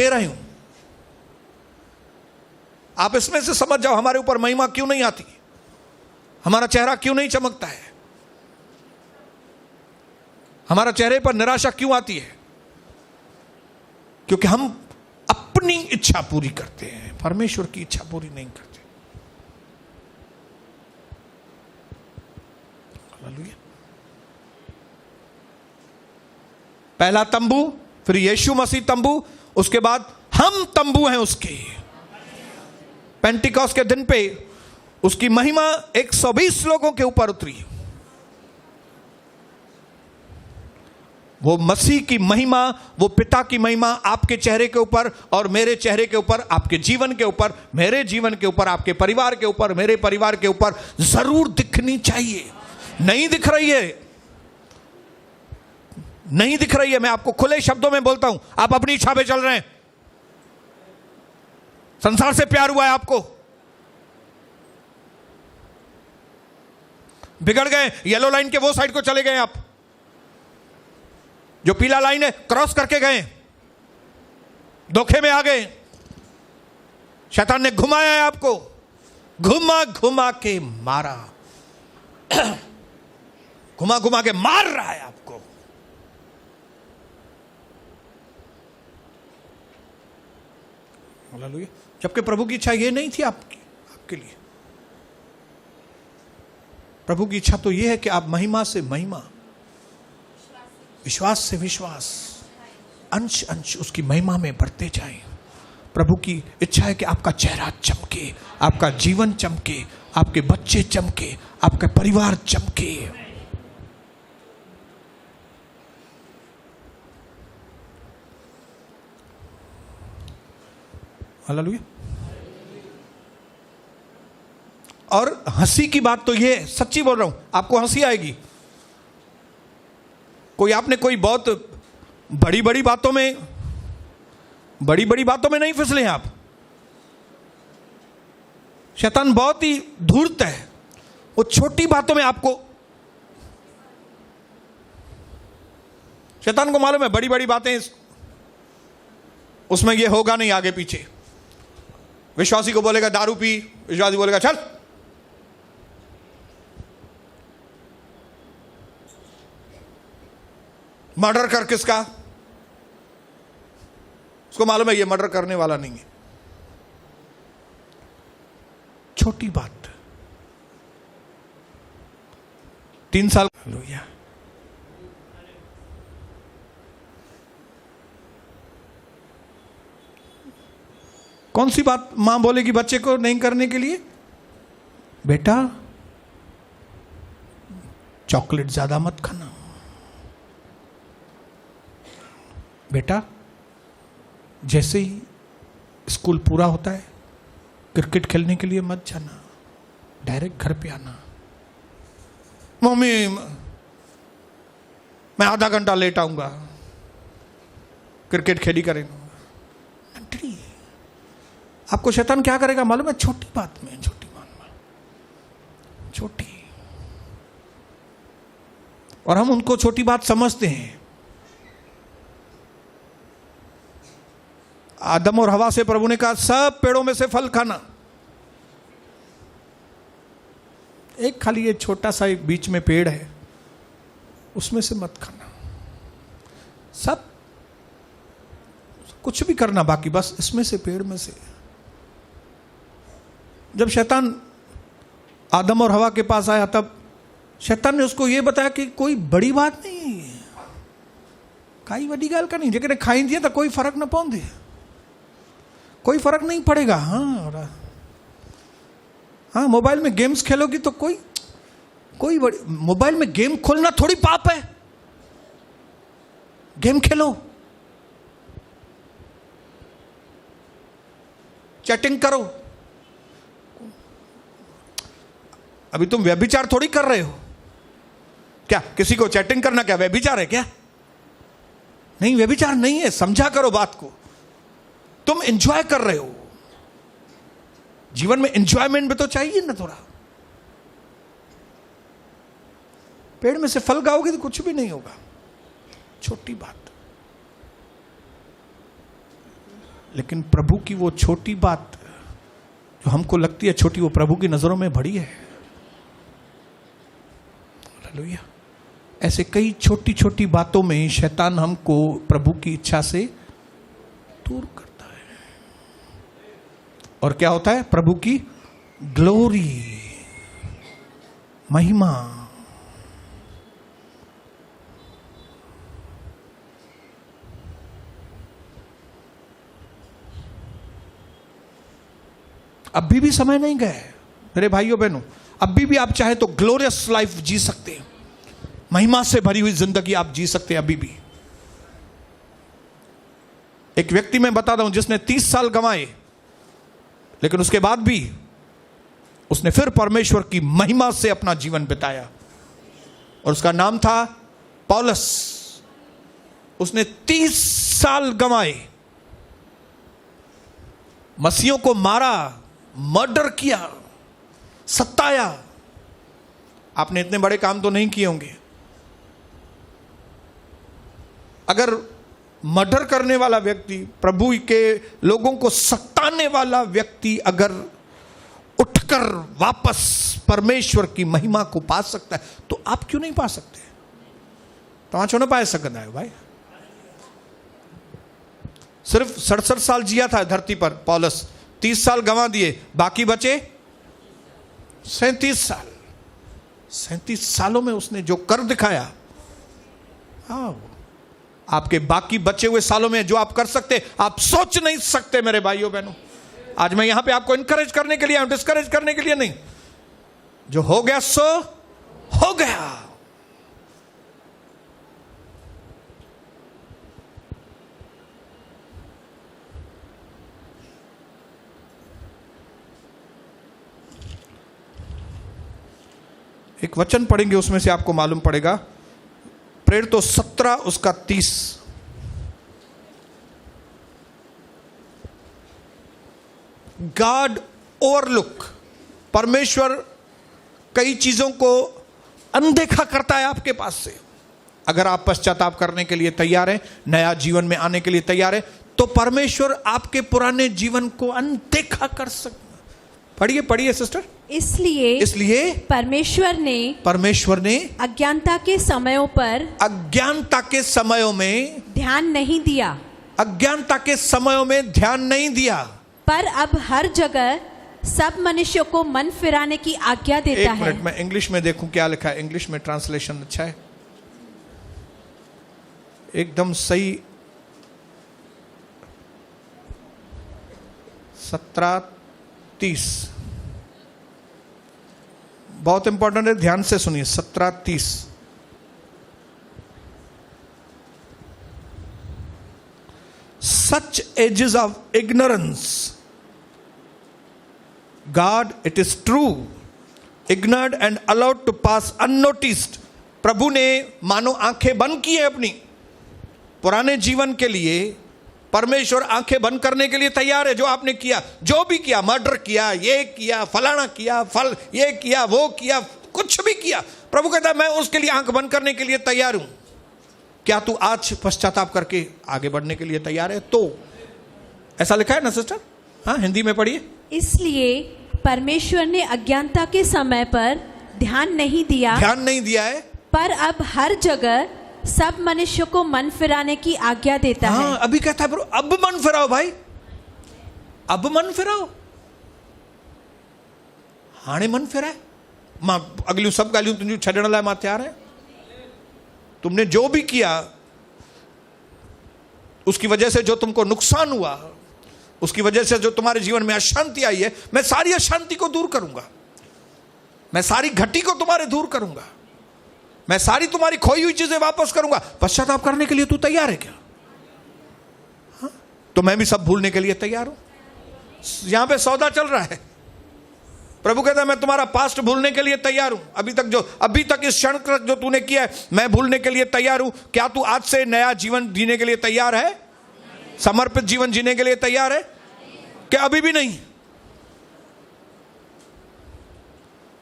Speaker 1: रही हूं। आप इसमें से समझ जाओ हमारे ऊपर महिमा क्यों नहीं आती, हमारा चेहरा क्यों नहीं चमकता है, हमारा चेहरे पर निराशा क्यों आती है? क्योंकि हम अपनी इच्छा पूरी करते हैं, परमेश्वर की इच्छा पूरी नहीं करते। हालेलुया। पहला तंबू, फिर यीशु मसीह तंबू, उसके बाद हम तंबू हैं उसके। पेंटिकॉस्ट के दिन पे उसकी महिमा 120 लोगों के ऊपर उतरी। वो मसीह की महिमा, वो पिता की महिमा आपके चेहरे के ऊपर और मेरे चेहरे के ऊपर, आपके जीवन के ऊपर, मेरे जीवन के ऊपर, आपके परिवार के ऊपर, मेरे परिवार के ऊपर जरूर दिखनी चाहिए। नहीं दिख रही है, नहीं दिख रही है, मैं आपको खुले शब्दों में बोलता हूं, आप अपनी इच्छा पे चल रहे हैं, संसार से प्यार हुआ है आपको, बिगड़ गए, येलो लाइन के वो साइड को चले गए आप, जो पीला लाइन है क्रॉस करके गए, धोखे में आ गए। शैतान ने घुमाया है आपको, घुमा घुमा के मारा, घुमा घुमा के मार रहा है आपको। हालेलुया। जबकि प्रभु की इच्छा ये नहीं थी आपके लिए। प्रभु की इच्छा तो ये है कि आप महिमा से महिमा, विश्वास से विश्वास, अंश अंश उसकी महिमा में बढ़ते जाएं। प्रभु की इच्छा है कि आपका चेहरा चमके, आपका जीवन चमके, आपके बच्चे चमके, आपका परिवार चमके। हालेलुया। और हंसी की बात तो ये, सच्ची बोल रहा हूं, आपको हंसी आएगी। आपने कोई बहुत बड़ी बड़ी बातों में नहीं फिसले हैं आप। शैतान बहुत ही धूर्त है, वो छोटी बातों में आपको, शैतान को मालूम है बड़ी बड़ी बातें उसमें ये होगा नहीं आगे पीछे। विश्वासी को बोलेगा दारू पी, विश्वासी बोलेगा चल। मर्डर कर किसका, उसको मालूम है ये मर्डर करने वाला नहीं है। छोटी बात, 3 साल, हालेलुया। कौन सी बात मां बोलेगी बच्चे को नहीं करने के लिए? बेटा चॉकलेट ज्यादा मत खाना, बेटा जैसे ही स्कूल पूरा होता है क्रिकेट खेलने के लिए मत जाना, डायरेक्ट घर पे आना। मम्मी मैं आधा घंटा लेट आऊंगा, क्रिकेट खेली करेंगे। आपको शैतान क्या करेगा मालूम है? छोटी बात में, छोटी बात में, छोटी, और हम उनको छोटी बात समझते हैं। आदम और हवा से प्रभु ने कहा सब पेड़ों में से फल खाना, एक खाली ये छोटा सा एक बीच में पेड़ है उसमें से मत खाना, सब कुछ भी करना बाकी बस इसमें से, पेड़ में से। जब शैतान आदम और हवा के पास आया तब शैतान ने उसको यह बताया कि कोई बड़ी बात नहीं है, काई बड़ी गाल का नहीं, जेकरे खाई दिया तो कोई फर्क ना पौंदे, कोई फर्क नहीं पड़ेगा। हाँ मोबाइल में गेम्स खेलोगी तो कोई बड़ी, मोबाइल में गेम खोलना थोड़ी पाप है, गेम खेलो, चैटिंग करो। अभी तुम व्यभिचार थोड़ी कर रहे हो क्या? किसी को चैटिंग करना क्या व्यभिचार है क्या? नहीं, व्यभिचार नहीं है, समझा करो बात को। तुम एंजॉय कर रहे हो, जीवन में एंजॉयमेंट भी तो चाहिए ना थोड़ा। पेड़ में से फल खाओगे तो कुछ भी नहीं होगा, छोटी बात। लेकिन प्रभु की वो छोटी बात जो हमको लगती है छोटी, वो प्रभु की नजरों में बड़ी है। हालेलुया। ऐसे कई छोटी छोटी बातों में शैतान हमको प्रभु की इच्छा से दूर करता है। और क्या होता है? प्रभु की ग्लोरी, महिमा, अभी भी समय नहीं गए मेरे भाइयों बहनों, अभी भी आप चाहे तो ग्लोरियस लाइफ जी सकते हैं, महिमा से भरी हुई जिंदगी आप जी सकते हैं अभी भी। एक व्यक्ति मैं बताता हूं जिसने 30 साल गंवाए, लेकिन उसके बाद भी उसने फिर परमेश्वर की महिमा से अपना जीवन बिताया, और उसका नाम था पौलुस। उसने 30 साल गंवाए, मसीहों को मारा, मर्डर किया, सताया, आपने इतने बड़े काम तो नहीं किए होंगे। अगर मर्डर करने वाला व्यक्ति, प्रभु के लोगों को सताने वाला व्यक्ति अगर उठकर वापस परमेश्वर की महिमा को पा सकता है, तो आप क्यों नहीं पा सकते? तव्हां छो न पाए सघंदा आहियो भाई? सिर्फ 67 साल जिया था धरती पर पौलुस, 30 साल गंवा दिए, बाकी बचे 37 साल। 37 सालों में उसने जो कर दिखाया, हाँ, आपके बाकी बचे हुए सालों में जो आप कर सकते, आप सोच नहीं सकते मेरे भाइयों बहनों। आज मैं यहां पे आपको इनकरेज करने के लिए आया हूं, डिस्करेज करने के लिए नहीं। जो हो गया सो हो गया। एक वचन पढ़ेंगे, उसमें से आपको मालूम पड़ेगा। प्रेरित तो 17 उसका 30। गॉड ओवरलुक, परमेश्वर कई चीजों को अनदेखा करता है आपके पास से। अगर आप पश्चाताप करने के लिए तैयार हैं, नया जीवन में आने के लिए तैयार हैं, तो परमेश्वर आपके पुराने जीवन को अनदेखा कर सकता। पढ़िए पढ़िए सिस्टर। इसलिए परमेश्वर ने
Speaker 2: अज्ञानता के समयों में ध्यान नहीं दिया।
Speaker 1: अज्ञानता के समयों में ध्यान नहीं दिया,
Speaker 2: पर अब हर जगह सब मनुष्यों को मन फिराने की आज्ञा देता है।
Speaker 1: एक मिनट, मैं इंग्लिश में देखूं क्या लिखा है। इंग्लिश में ट्रांसलेशन अच्छा है, एकदम सही। 17:30 बहुत इंपॉर्टेंट है, ध्यान से सुनिए। 17:30 such ages of ignorance, God, it is true, ignored and allowed to pass unnoticed। प्रभु ने मानो आंखें बंद की है अपनी पुराने जीवन के लिए। परमेश्वर आंखें बंद करने के लिए तैयार है। जो आपने किया, जो भी किया, मर्डर किया, ये किया, फलाना किया, ये किया, वो किया, कुछ भी किया, प्रभु कहता है मैं उसके लिए आंख बंद करने के लिए तैयार हूं। क्या तू आज पश्चाताप करके आगे बढ़ने के लिए तैयार है? तो ऐसा लिखा है ना सिस्टर? हाँ, हिंदी में पढ़िए।
Speaker 2: इसलिए परमेश्वर ने अज्ञानता के समय पर ध्यान नहीं दिया
Speaker 1: है,
Speaker 2: पर अब हर जगह सब मनुष्यों को मन फिराने की आज्ञा देता है।
Speaker 1: अभी कहता है अब मन फिराओ भाई, अब मन फिराओ। हाणे मन फिराए, मां अगलियों सब गालियों तुझे छड़ण लाइ मां तैयार है। तुमने जो भी किया, उसकी वजह से जो तुमको नुकसान हुआ, उसकी वजह से जो तुम्हारे जीवन में अशांति आई है, मैं सारी अशांति को दूर करूंगा। मैं सारी घटी को तुम्हारे दूर करूंगा। मैं सारी तुम्हारी खोई हुई चीजें वापस करूंगा। पश्चाताप करने के लिए तू तैयार है क्या? हाँ? तो मैं भी सब भूलने के लिए तैयार हूं। यहां पे सौदा चल रहा है। प्रभु कहता है मैं तुम्हारा पास्ट भूलने के लिए तैयार हूं। अभी तक इस क्षण तक जो तूने किया है, मैं भूलने के लिए तैयार हूं। क्या तू आज से नया जीवन जीने के लिए तैयार है? समर्पित जीवन जीने के लिए तैयार है? क्या अभी भी नहीं?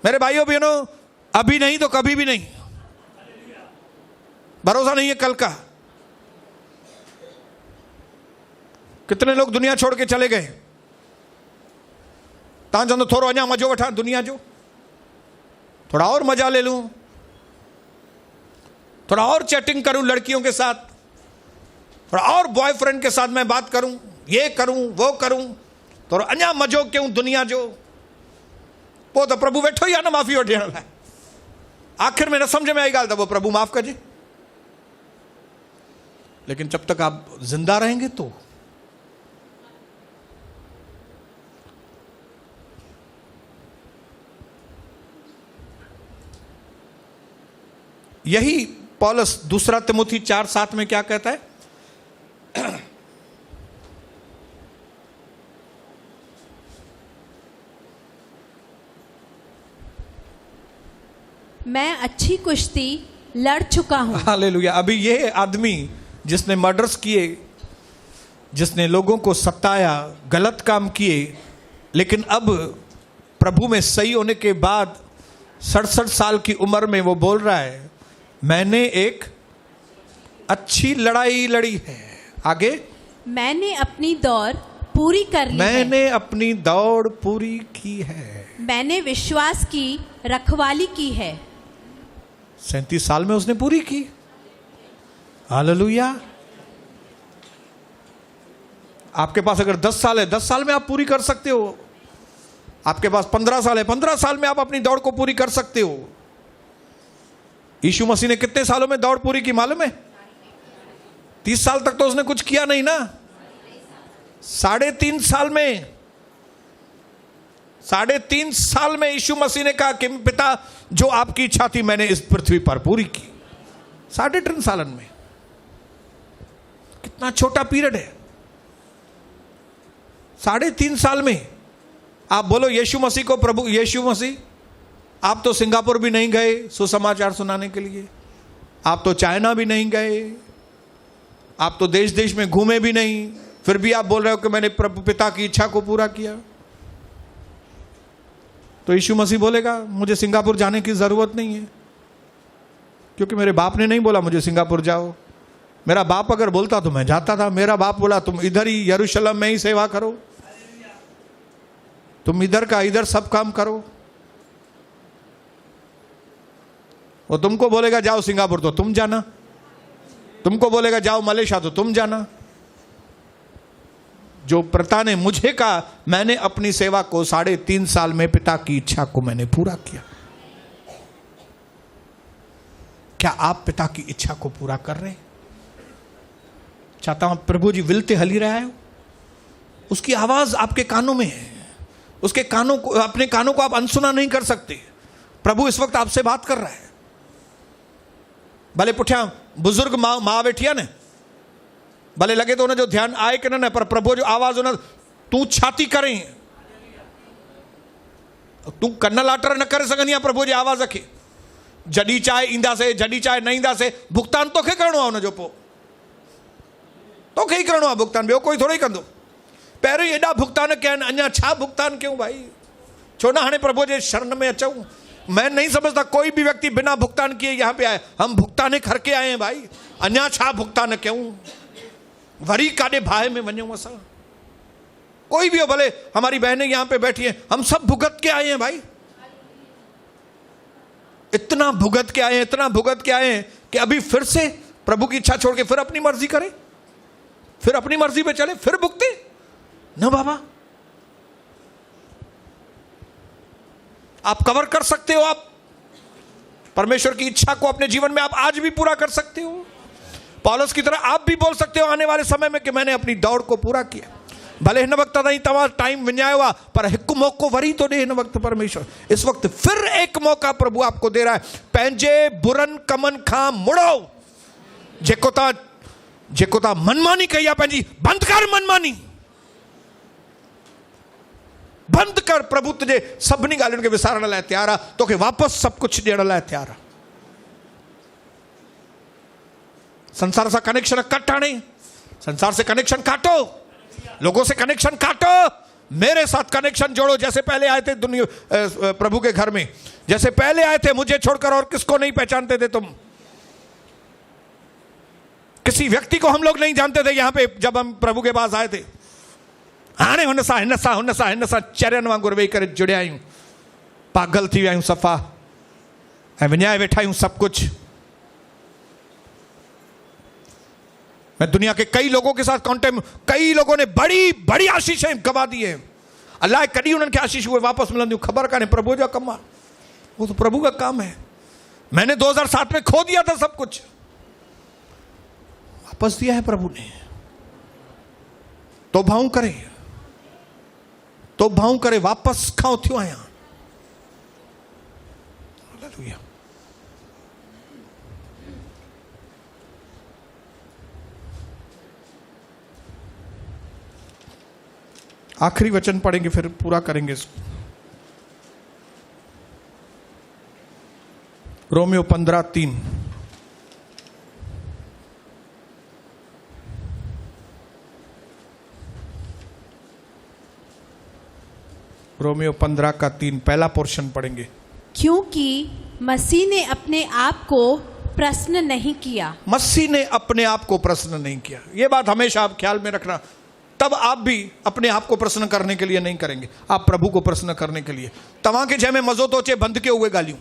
Speaker 1: मेरे भाइयों बहनों, अभी नहीं तो कभी भी नहीं। भरोसा नहीं है कल का। कितने लोग दुनिया छोड़ के चले गए। तव्हां चवंदो थोरो अञा मज़ो वठां दुनिया जो, थोड़ा और मजा ले लूं, थोड़ा और चैटिंग करूं लड़कियों के साथ, थोड़ा और बॉयफ्रेंड के साथ मैं बात करूं, ये करूं वो करूं, थोड़ा अञा मज़ो क्यों दुनिया जो। पोइ त प्रभु वेठो ई आहे न माफ़ी वठण लाइ। आखिर में न समझ में आई ॻाल्हि त पोइ प्रभु माफ़ कजे। लेकिन जब तक आप जिंदा रहेंगे तो यही पौलुस 2 तिमोथी 4:7 में क्या कहता है?
Speaker 2: मैं अच्छी कुश्ती लड़ चुका हूं।
Speaker 1: हालेलुया। अभी ये आदमी जिसने मर्डर्स किए, जिसने लोगों को सताया, गलत काम किए, लेकिन अब प्रभु में सही होने के बाद 67 साल की उम्र में वो बोल रहा है, मैंने एक अच्छी लड़ाई लड़ी है। आगे,
Speaker 2: मैंने अपनी दौड़ पूरी कर ली है।
Speaker 1: मैंने अपनी दौड़ पूरी की है।
Speaker 2: मैंने विश्वास की रखवाली की है।
Speaker 1: 37 साल में उसने पूरी की। हालेलुया। आपके पास अगर 10 साल है, 10 साल में आप पूरी कर सकते हो। आपके पास 15 साल है, 15 साल में आप अपनी दौड़ को पूरी कर सकते हो। यीशु मसीह ने कितने सालों में दौड़ पूरी की मालूम है? 30 साल तक तो उसने कुछ किया नहीं ना। 3.5 साल में, 3.5 साल में यीशु मसीह ने कहा कि पिता, जो आपकी इच्छा थी मैंने इस पृथ्वी पर पूरी की। 3.5 सालन में। कितना छोटा पीरियड है। 3.5 साल में आप बोलो यीशु मसीह को, प्रभु यीशु मसीह, आप तो सिंगापुर भी नहीं गए सुसमाचार सुनाने के लिए, आप तो चाइना भी नहीं गए, आप तो देश देश में घूमे भी नहीं, फिर भी आप बोल रहे हो कि मैंने प्रभु पिता की इच्छा को पूरा किया। तो यीशु मसीह बोलेगा, मुझे सिंगापुर जाने की जरूरत नहीं है, क्योंकि मेरे बाप ने नहीं बोला मुझे सिंगापुर जाओ। मेरा बाप अगर बोलता तो मैं जाता था। मेरा बाप बोला तुम इधर ही यरूशलेम में ही सेवा करो, तुम इधर का इधर सब काम करो। वो तुमको बोलेगा जाओ सिंगापुर तो तुम जाना, तुमको बोलेगा जाओ मलेशिया तो तुम जाना। जो पिता ने मुझे कहा, मैंने अपनी सेवा को 3.5 साल में पिता की इच्छा को मैंने पूरा किया। क्या आप पिता की इच्छा को पूरा कर रहे हैं? चाहता हूं प्रभु जी विलते हली रहा है, उसकी आवाज आपके कानों में है, उसके कानों को, अपने कानों को आप अनसुना नहीं कर सकते। प्रभु इस वक्त आपसे बात कर रहा है। भले पुठिया बुजुर्ग मां बैठी है ने, भले लगे तो उन्हें जो ध्यान आए कि न, पर प्रभु जो आवाज उन्हें तू छाती करें, तू कन्न लाटर न करे सघंदी आहे। प्रभु जी आवाज खे जॾहिं चाहे ईंदासीं, जॾहिं चाहे न ईंदासीं, भुगतान तोखे करिणो आहे। हुनजो पोइ तोखे ई करिणो आहे भुगतान, ॿियो कोई थोड़ी कंदो। पहिरियों ई एॾा भुगतान कया आहिनि, अञा छा भुगतान कयूं भाई? छो न हाणे प्रभु जे शरण में अचूं। मैं नहीं समझता कोई भी व्यक्ति बिना भुगतान किए यहाँ पे आए। हम भुगतान करके आए हैं भाई, अञा छा भुगतान क्यों? वरी काॾे भाए में वञूं असां? कोई भी हो, भले हमारी बहनें यहाँ पे बैठी हैं, हम सब भुगत के आए हैं भाई। इतना भुगत के आए हैं, इतना भुगत के आए हैं कि अभी फिर से प्रभु की इच्छा छोड़ के फिर अपनी मर्जी करें, फिर अपनी मर्जी पे चले, फिर भुगते न बाबा। आप कवर कर सकते हो, आप परमेश्वर की इच्छा को अपने जीवन में आप आज भी पूरा कर सकते हो। पौलुस की तरह आप भी बोल सकते हो आने वाले समय में कि मैंने अपनी दौड़ को पूरा किया। भले हिन वक्त ताईं तव्हां टाइम विञायो आहे, पर हिकु मौक़ो वरी थो ॾे हिन वक्त परमेश्वर। इस वक्त फिर एक मौका प्रभु आपको दे रहा है। पंहिंजे बुरनि कमनि खां मुड़ो। जेको तव्हां मनमानी कई आहे पंहिंजी, बंदि कर मनमानी, बंदि कर। प्रभु तुझे सभिनी ॻाल्हियुनि खे विसारण लाइ तयार आहे, तोखे वापसि सभु कुझु ॾियण लाइ तयार आहे। संसार से कनेक्शन कट, आने संसार से कनेक्शन काटो, लोगों से कनेक्शन काटो, मेरे साथ कनेक्शन जोड़ो। जैसे पहले आए थे दुनिया प्रभु के घर में, जैसे पहले आए थे, मुझे छोड़कर और किसको नहीं पहचानते थे तुम। किसी व्यक्ति को हम लोग नहीं जानते थे यहाँ पे जब हम प्रभु के पास आए थे। हाणे हुन सां चरियनि वांगुरु वेही करे जुड़िया आहियूं, पागल थी विया आहियूं सफ़ा, ऐं विञाए वेठा आहियूं सभु कुछ। मैं दुनिया के कई लोगों के साथ कांटेक्ट, कई लोगों ने बड़ी बड़ी आशीषें गवा दी है। अल्लाह कड़ी उन्होंने आशीष हुए वापस मिलंदी खबर काने, प्रभु जा कम, वो तो प्रभु का काम है। मैंने 2007 में खो दिया था सब कुछ, वापस दिया है प्रभु ने। तो भाऊ करे वापस खां थियो आहियां। हालेलुया। आखिरी वचन पढ़ेंगे फिर पूरा करेंगे इसको। रोमियो 15:3। रोमियो 15 का 3 पहला पोर्शन पढ़ेंगे।
Speaker 2: क्योंकि मसीह ने अपने आप को प्रश्न नहीं किया।
Speaker 1: मसीह ने अपने आप को प्रश्न नहीं किया। यह बात हमेशा आप ख्याल में रखना। तब आप भी अपने आप को प्रश्न करने के लिए नहीं करेंगे, आप प्रभु को प्रश्न करने के लिए। तव्हां खे जंहिंमें मज़ो तो अचे बंद कयो उहे ॻाल्हियूं।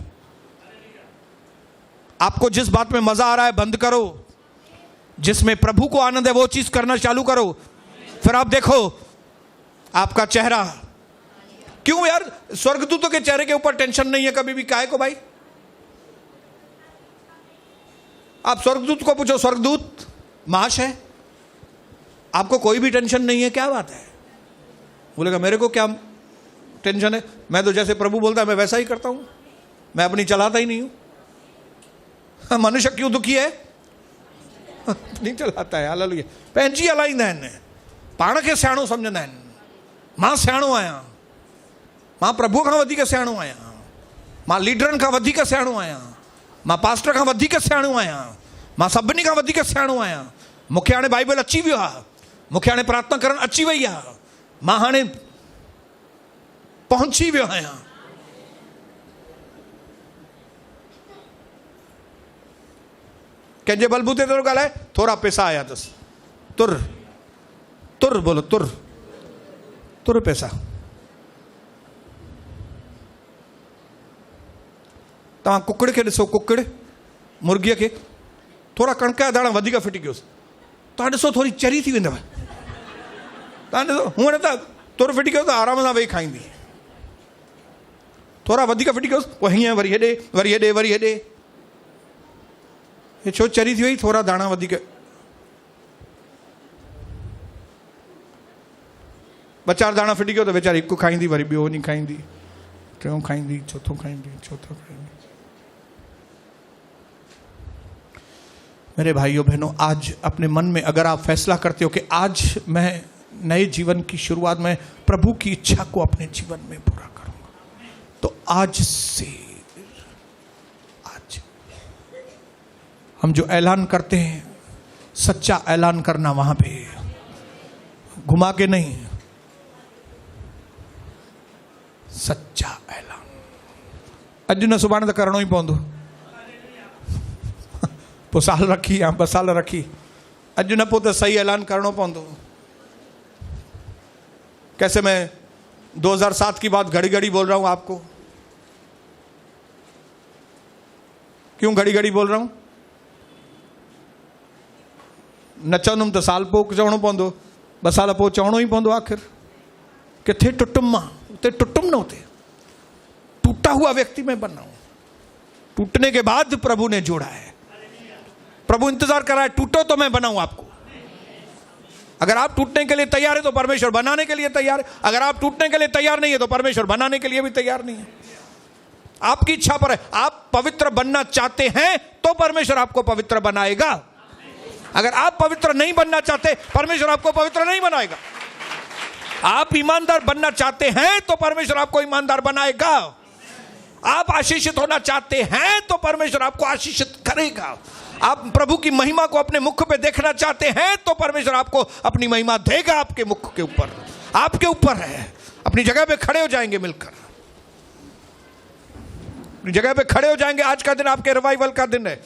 Speaker 1: आपको जिस बात में मजा आ रहा है बंद करो, जिसमें प्रभु को आनंद है वो चीज करना चालू करो। फिर आप देखो आपका चेहरा। क्यों यार, स्वर्गदूतों के चेहरे के ऊपर टेंशन नहीं है कभी भी, काहे को भाई? आप स्वर्गदूत को पूछो, स्वर्गदूत माश है, आपको कोई भी टेंशन नहीं है, क्या बात है? बोलेगा मेरे को क्या टेंशन है, मैं तो जैसे प्रभु बोलता है मैं वैसा ही करता हूं, मैं अपनी चलाता ही नहीं हूं। मनुष्य क्यों दुखी है? नहीं चलाता है। हालेलुया। पंहिंजी हलाईंदा आहिनि, पाण खे सियाणो सम्झंदा आहिनि। मां सियाणो आहियां, मां प्रभु खां वधीक सियाणो आहियां, मां लीडरनि खां वधीक सियाणो आहियां, मां पास्टर खां वधीक सियाणो आहियां, मां सभिनी खां वधीक सियाणो आहियां। मूंखे हाणे बाइबल अची वियो आहे, मूंखे हाणे प्रार्थना करणु अची वई आहे, मां हाणे पहुची वियो आहियां। कंहिंजे बलबूते थो ॻाल्हाए, थोरा पैसा आया अथसि, तुर तुर बोलो तुर तुर पैसा। तव्हां कुकड़ खे ॾिसो, कुकड़ मुर्गीअ खे थोरा कणक जा दाणा वधीक फिटी कयोसि, तव्हां ॾिसो थोरी चरी थी वेंदव। तव्हां ॾिसो हूअं न त तुर फिटी कयो त आराम सां वेही खाईंदी, थोरा वधीक फिटी कयोसि पोइ हीअं वरी हेॾे वरी हेॾे वरी हेॾे। हे छो चरी थी वई? थोरा दाणा वधीक। ॿ चारि दाणा फिटी कयो त वीचारी हिकु खाईंदी, वरी ॿियो वञी खाईंदी, टियों खाईंदी, चोथों खाईंदी, चौथों खाईंदी। मेरे भाइयों बहनों, आज अपने मन में अगर आप फैसला करते हो कि आज मैं नए जीवन की शुरुआत में प्रभु की इच्छा को अपने जीवन में पूरा करूंगा, तो आज से आज हम जो ऐलान करते हैं, सच्चा ऐलान करना, वहां पे घुमा के नहीं, सच्चा ऐलान। अॼु न सुभाणे त करणो ई पवंदो। पोइ साल रखी या 2 साल रखी, अॼु न पोइ त सही ऐलान करणो पवंदो। कैसे मैं 2007 की बात घड़ी घड़ी बोल रहा हूं आपको? क्यों घड़ी घड़ी बोल रहा हूं? न चवंदुमि त साल पोइ चवणो पवंदो, 2 साल पोइ चवणो ई पवंदो। आखिर किथे टुटुम मां, उते टुटुम न, उते टूटा हुआ व्यक्ति में बना हूं। टूटने के बाद प्रभु ने जोड़ा है, प्रभु इंतजार कर रहा है, टूटो तो मैं बनाऊं आपको। अगर आप टूटने के लिए तैयार है तो परमेश्वर बनाने के लिए तैयार है। अगर आप टूटने के लिए तैयार नहीं है तो परमेश्वर बनाने के लिए भी तैयार नहीं है। आपकी इच्छा पर है। आप पवित्र बनना चाहते हैं तो परमेश्वर आपको पवित्र बनाएगा। अगर आप पवित्र नहीं बनना चाहते, परमेश्वर आपको पवित्र नहीं बनाएगा। आप ईमानदार बनना चाहते हैं तो परमेश्वर आपको ईमानदार बनाएगा। आप आशीषित होना चाहते हैं तो परमेश्वर आपको आशीषित करेगा। आप प्रभु की महिमा को अपने मुख पे देखना चाहते हैं तो परमेश्वर आपको अपनी महिमा देगा। आपके मुख के ऊपर, आपके ऊपर है। अपनी जगह पे खड़े हो जाएंगे, मिलकर अपनी जगह पे खड़े हो जाएंगे। आज का दिन आपके रिवाइवल का दिन है।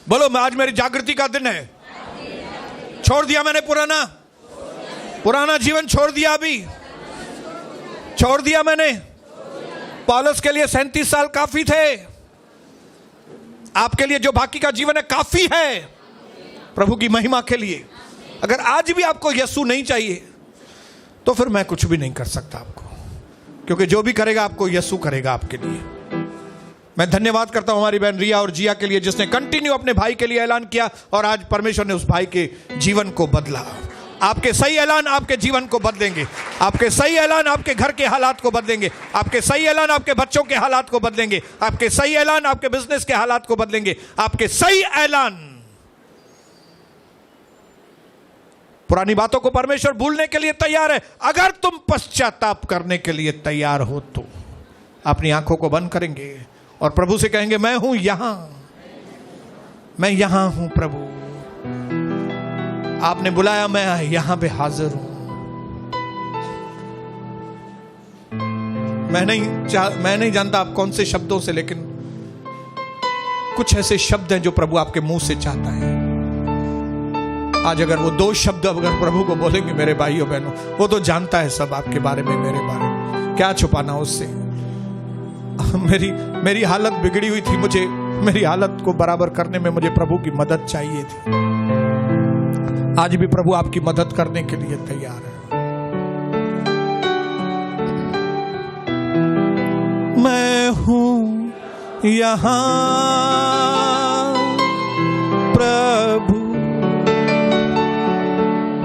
Speaker 1: बोलो, मैं आज मेरी जागृति का दिन है। छोड़ दिया मैंने पुराना जीवन छोड़ दिया, अभी छोड़ दिया मैंने। पौलुस के लिए 37 साल काफी थे। आपके लिए जो बाकी का जीवन है काफी है प्रभु की महिमा के लिए। अगर आज भी आपको यीशु नहीं चाहिए तो फिर मैं कुछ भी नहीं कर सकता आपको, क्योंकि जो भी करेगा आपको यीशु करेगा आपके लिए। मैं धन्यवाद करता हूं हमारी बहन रिया और जिया के लिए, जिसने कंटिन्यू अपने भाई के लिए ऐलान किया और आज परमेश्वर ने उस भाई के जीवन को बदला। आपके सही ऐलान आपके जीवन को बदलेंगे। आपके सही ऐलान आपके घर के हालात को बदलेंगे। आपके सही ऐलान आपके बच्चों के हालात को बदलेंगे। आपके सही ऐलान आपके बिजनेस के हालात को बदलेंगे। आपके सही ऐलान। पुरानी बातों को परमेश्वर भूलने के लिए तैयार है। अगर तुम पश्चाताप करने के लिए तैयार हो तो अपनी आंखों को बंद करेंगे और प्रभु से कहेंगे, मैं हूं यहां, मैं यहां हूं प्रभु, आपने बुलाया, मैं यहां पे हाजिर हूं। मैं नहीं जानता आप कौन से शब्दों से, लेकिन कुछ ऐसे शब्द हैं जो प्रभु आपके मुंह से चाहता है। आज अगर वो 2 शब्द अगर प्रभु को बोलेंगे मेरे भाइयों बहनों, वो तो जानता है सब आपके बारे में, मेरे बारे में, क्या छुपाना उससे। मेरी हालत बिगड़ी हुई थी, मुझे मेरी हालत को बराबर करने में मुझे प्रभु की मदद चाहिए थी। आज भी प्रभु आपकी मदद करने के लिए तैयार है। मैं हूं यहां प्रभु,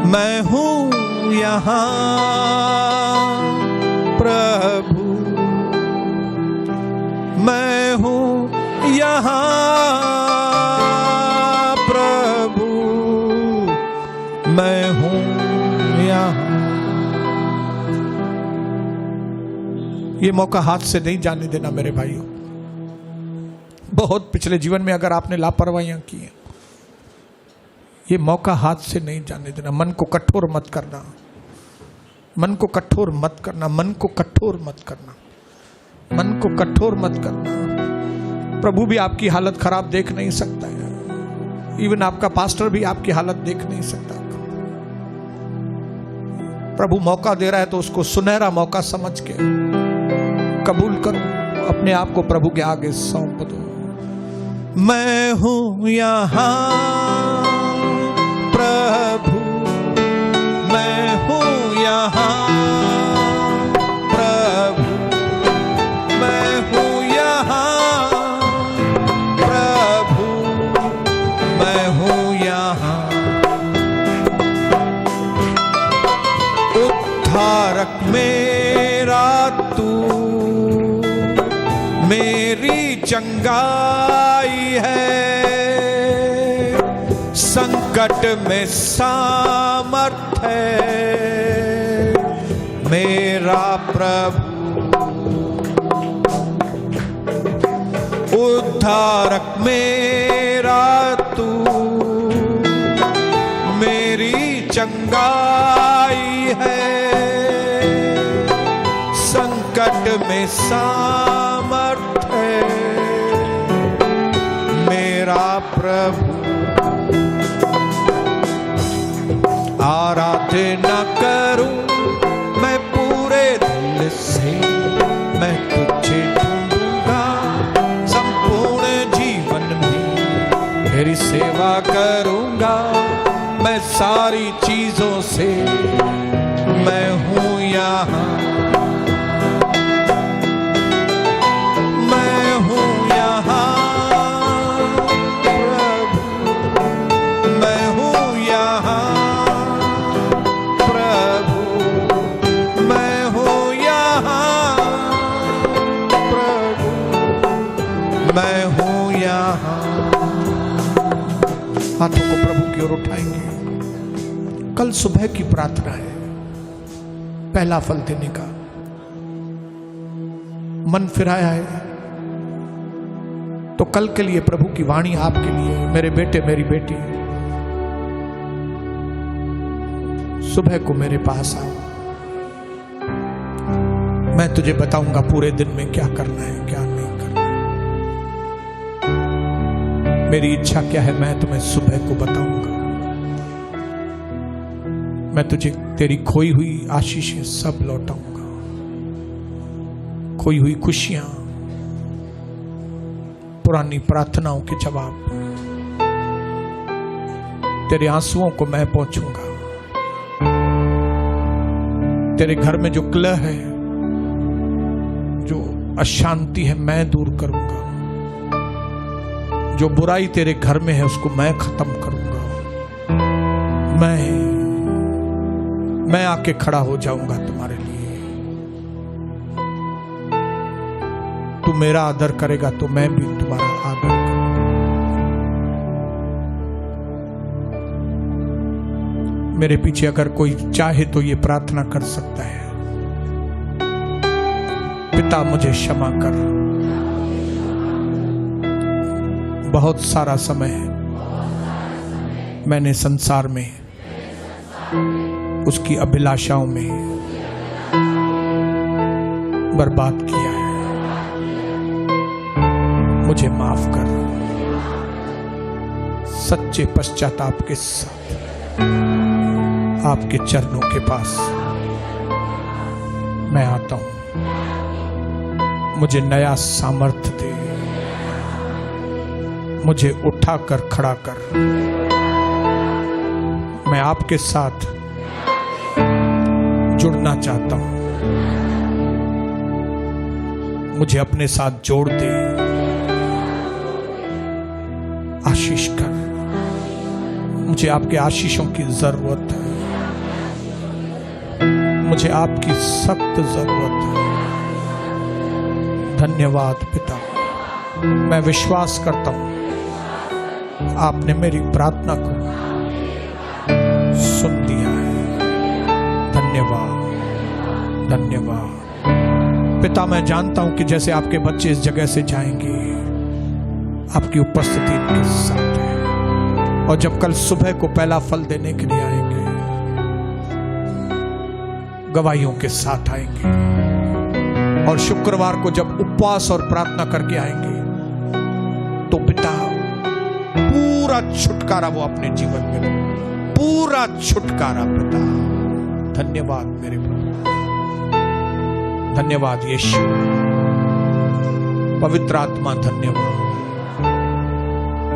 Speaker 1: मैं हूं यहां प्रभु, मैं हूं यहां प्रभु, मैं हूं यहां। ये मौका हाथ से नहीं जाने देना मेरे भाइयों। बहुत पिछले जीवन में अगर आपने लापरवाहियां की हैं, ये मौका हाथ से नहीं जाने देना। मन को कठोर मत करना, मन को कठोर मत करना, मन को कठोर मत करना, मन को कठोर मत करना। प्रभु भी आपकी हालत खराब देख नहीं सकता है, इवन आपका पास्टर भी आपकी हालत देख नहीं सकता। प्रभु मौका दे रहा है तो उसको सुनहरा मौका समझ के कबूल करो, अपने आप को प्रभु के आगे सौंप दो। मैं हूं यहां प्रभु, मैं हूं यहां प्रभु, मैं हूं यहां प्रभु, मैं हूं यहां। उद्धारक मेरा तू, मेरी चंगाई है, संकट में सामर्थ है मेरा प्रभु। उद्धारक मेरा तू, मेरी चंगाई है, संकट में सामर्थ है मेरा प्रभु। आराधना करूं मैं पूरे दिल से, मैं तुझे ढूंढूंगा संपूर्ण जीवन में, तेरी सेवा करूंगा मैं सारी चीजों से। मैं हूं यहां, मैं हूं यहां प्रभु, मैं हूं यहां प्रभु, मैं हूं यहां प्रभु, मैं हूं यहां। हाथों को प्रभु की ओर उठाएंगे। कल सुबह की प्रार्थना है, पहला फल देने का। मन फिराया है तो कल के लिए प्रभु की वाणी आपके लिए, मेरे बेटे मेरी बेटी, सुबह को मेरे पास आओ, मैं तुझे बताऊंगा पूरे दिन में क्या करना है क्या नहीं करना है। मेरी इच्छा क्या है मैं तुम्हें सुबह को बताऊंगा। मैं तुझे तेरी खोई हुई आशीषें सब लौटाऊंगा, खोई हुई खुशियां, पुरानी प्रार्थनाओं के जवाब, तेरे आंसुओं को मैं पहुंचूंगा। तेरे घर में जो कलह है, जो अशांति है, मैं दूर करूंगा। जो बुराई तेरे घर में है उसको मैं खत्म करूंगा। मैं आके खड़ा हो जाऊंगा तुम्हारे लिए। तू मेरा आदर करेगा तो मैं भी तुम्हारा आदर करूंगा। मेरे पीछे अगर कोई चाहे तो ये प्रार्थना कर सकता है, पिता मुझे क्षमा कर, बहुत सारा समय मैंने संसार में उसकी अभिलाषाओं में बर्बाद किया है, मुझे माफ कर। सच्चे पश्चाताप के साथ आपके चरणों के पास मैं आता हूं। मुझे नया सामर्थ्य दे, मुझे उठाकर खड़ा कर। मैं आपके साथ जुड़ना चाहता हूं, मुझे अपने साथ जोड़ दे। आशीष कर, मुझे आपके आशीषों की जरूरत है, मुझे आपकी सख्त जरूरत है। धन्यवाद पिता, मैं विश्वास करता हूं आपने मेरी प्रार्थना को सुन लिया है। धन्यवाद, धन्यवाद पिता। मैं जानता हूं कि जैसे आपके बच्चे इस जगह से जाएंगे, आपकी उपस्थिति इनके साथ है, और जब कल सुबह को पहला फल देने के लिए आएंगे, गवाहियों के साथ आएंगे, और शुक्रवार को जब उपवास और प्रार्थना करके आएंगे, तो पिता पूरा छुटकारा वो अपने जीवन में, पूरा छुटकारा पिता। धन्यवाद मेरे प्रभु, धन्यवाद यीशु, पवित्र आत्मा धन्यवाद।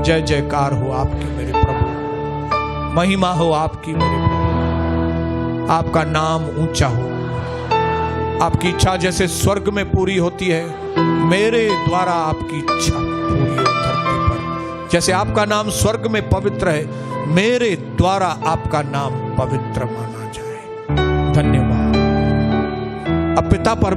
Speaker 1: जय जयकार हो आपकी मेरे प्रभु, महिमा हो आपकी मेरे प्रभु। आपका नाम ऊंचा हो, आपकी इच्छा जैसे स्वर्ग में पूरी होती है, मेरे द्वारा आपकी इच्छा पूरी हो धरती पर। जैसे आपका नाम स्वर्ग में पवित्र है, मेरे द्वारा आपका नाम पवित्र माना जाए। धन्यवाद। अब पिता पर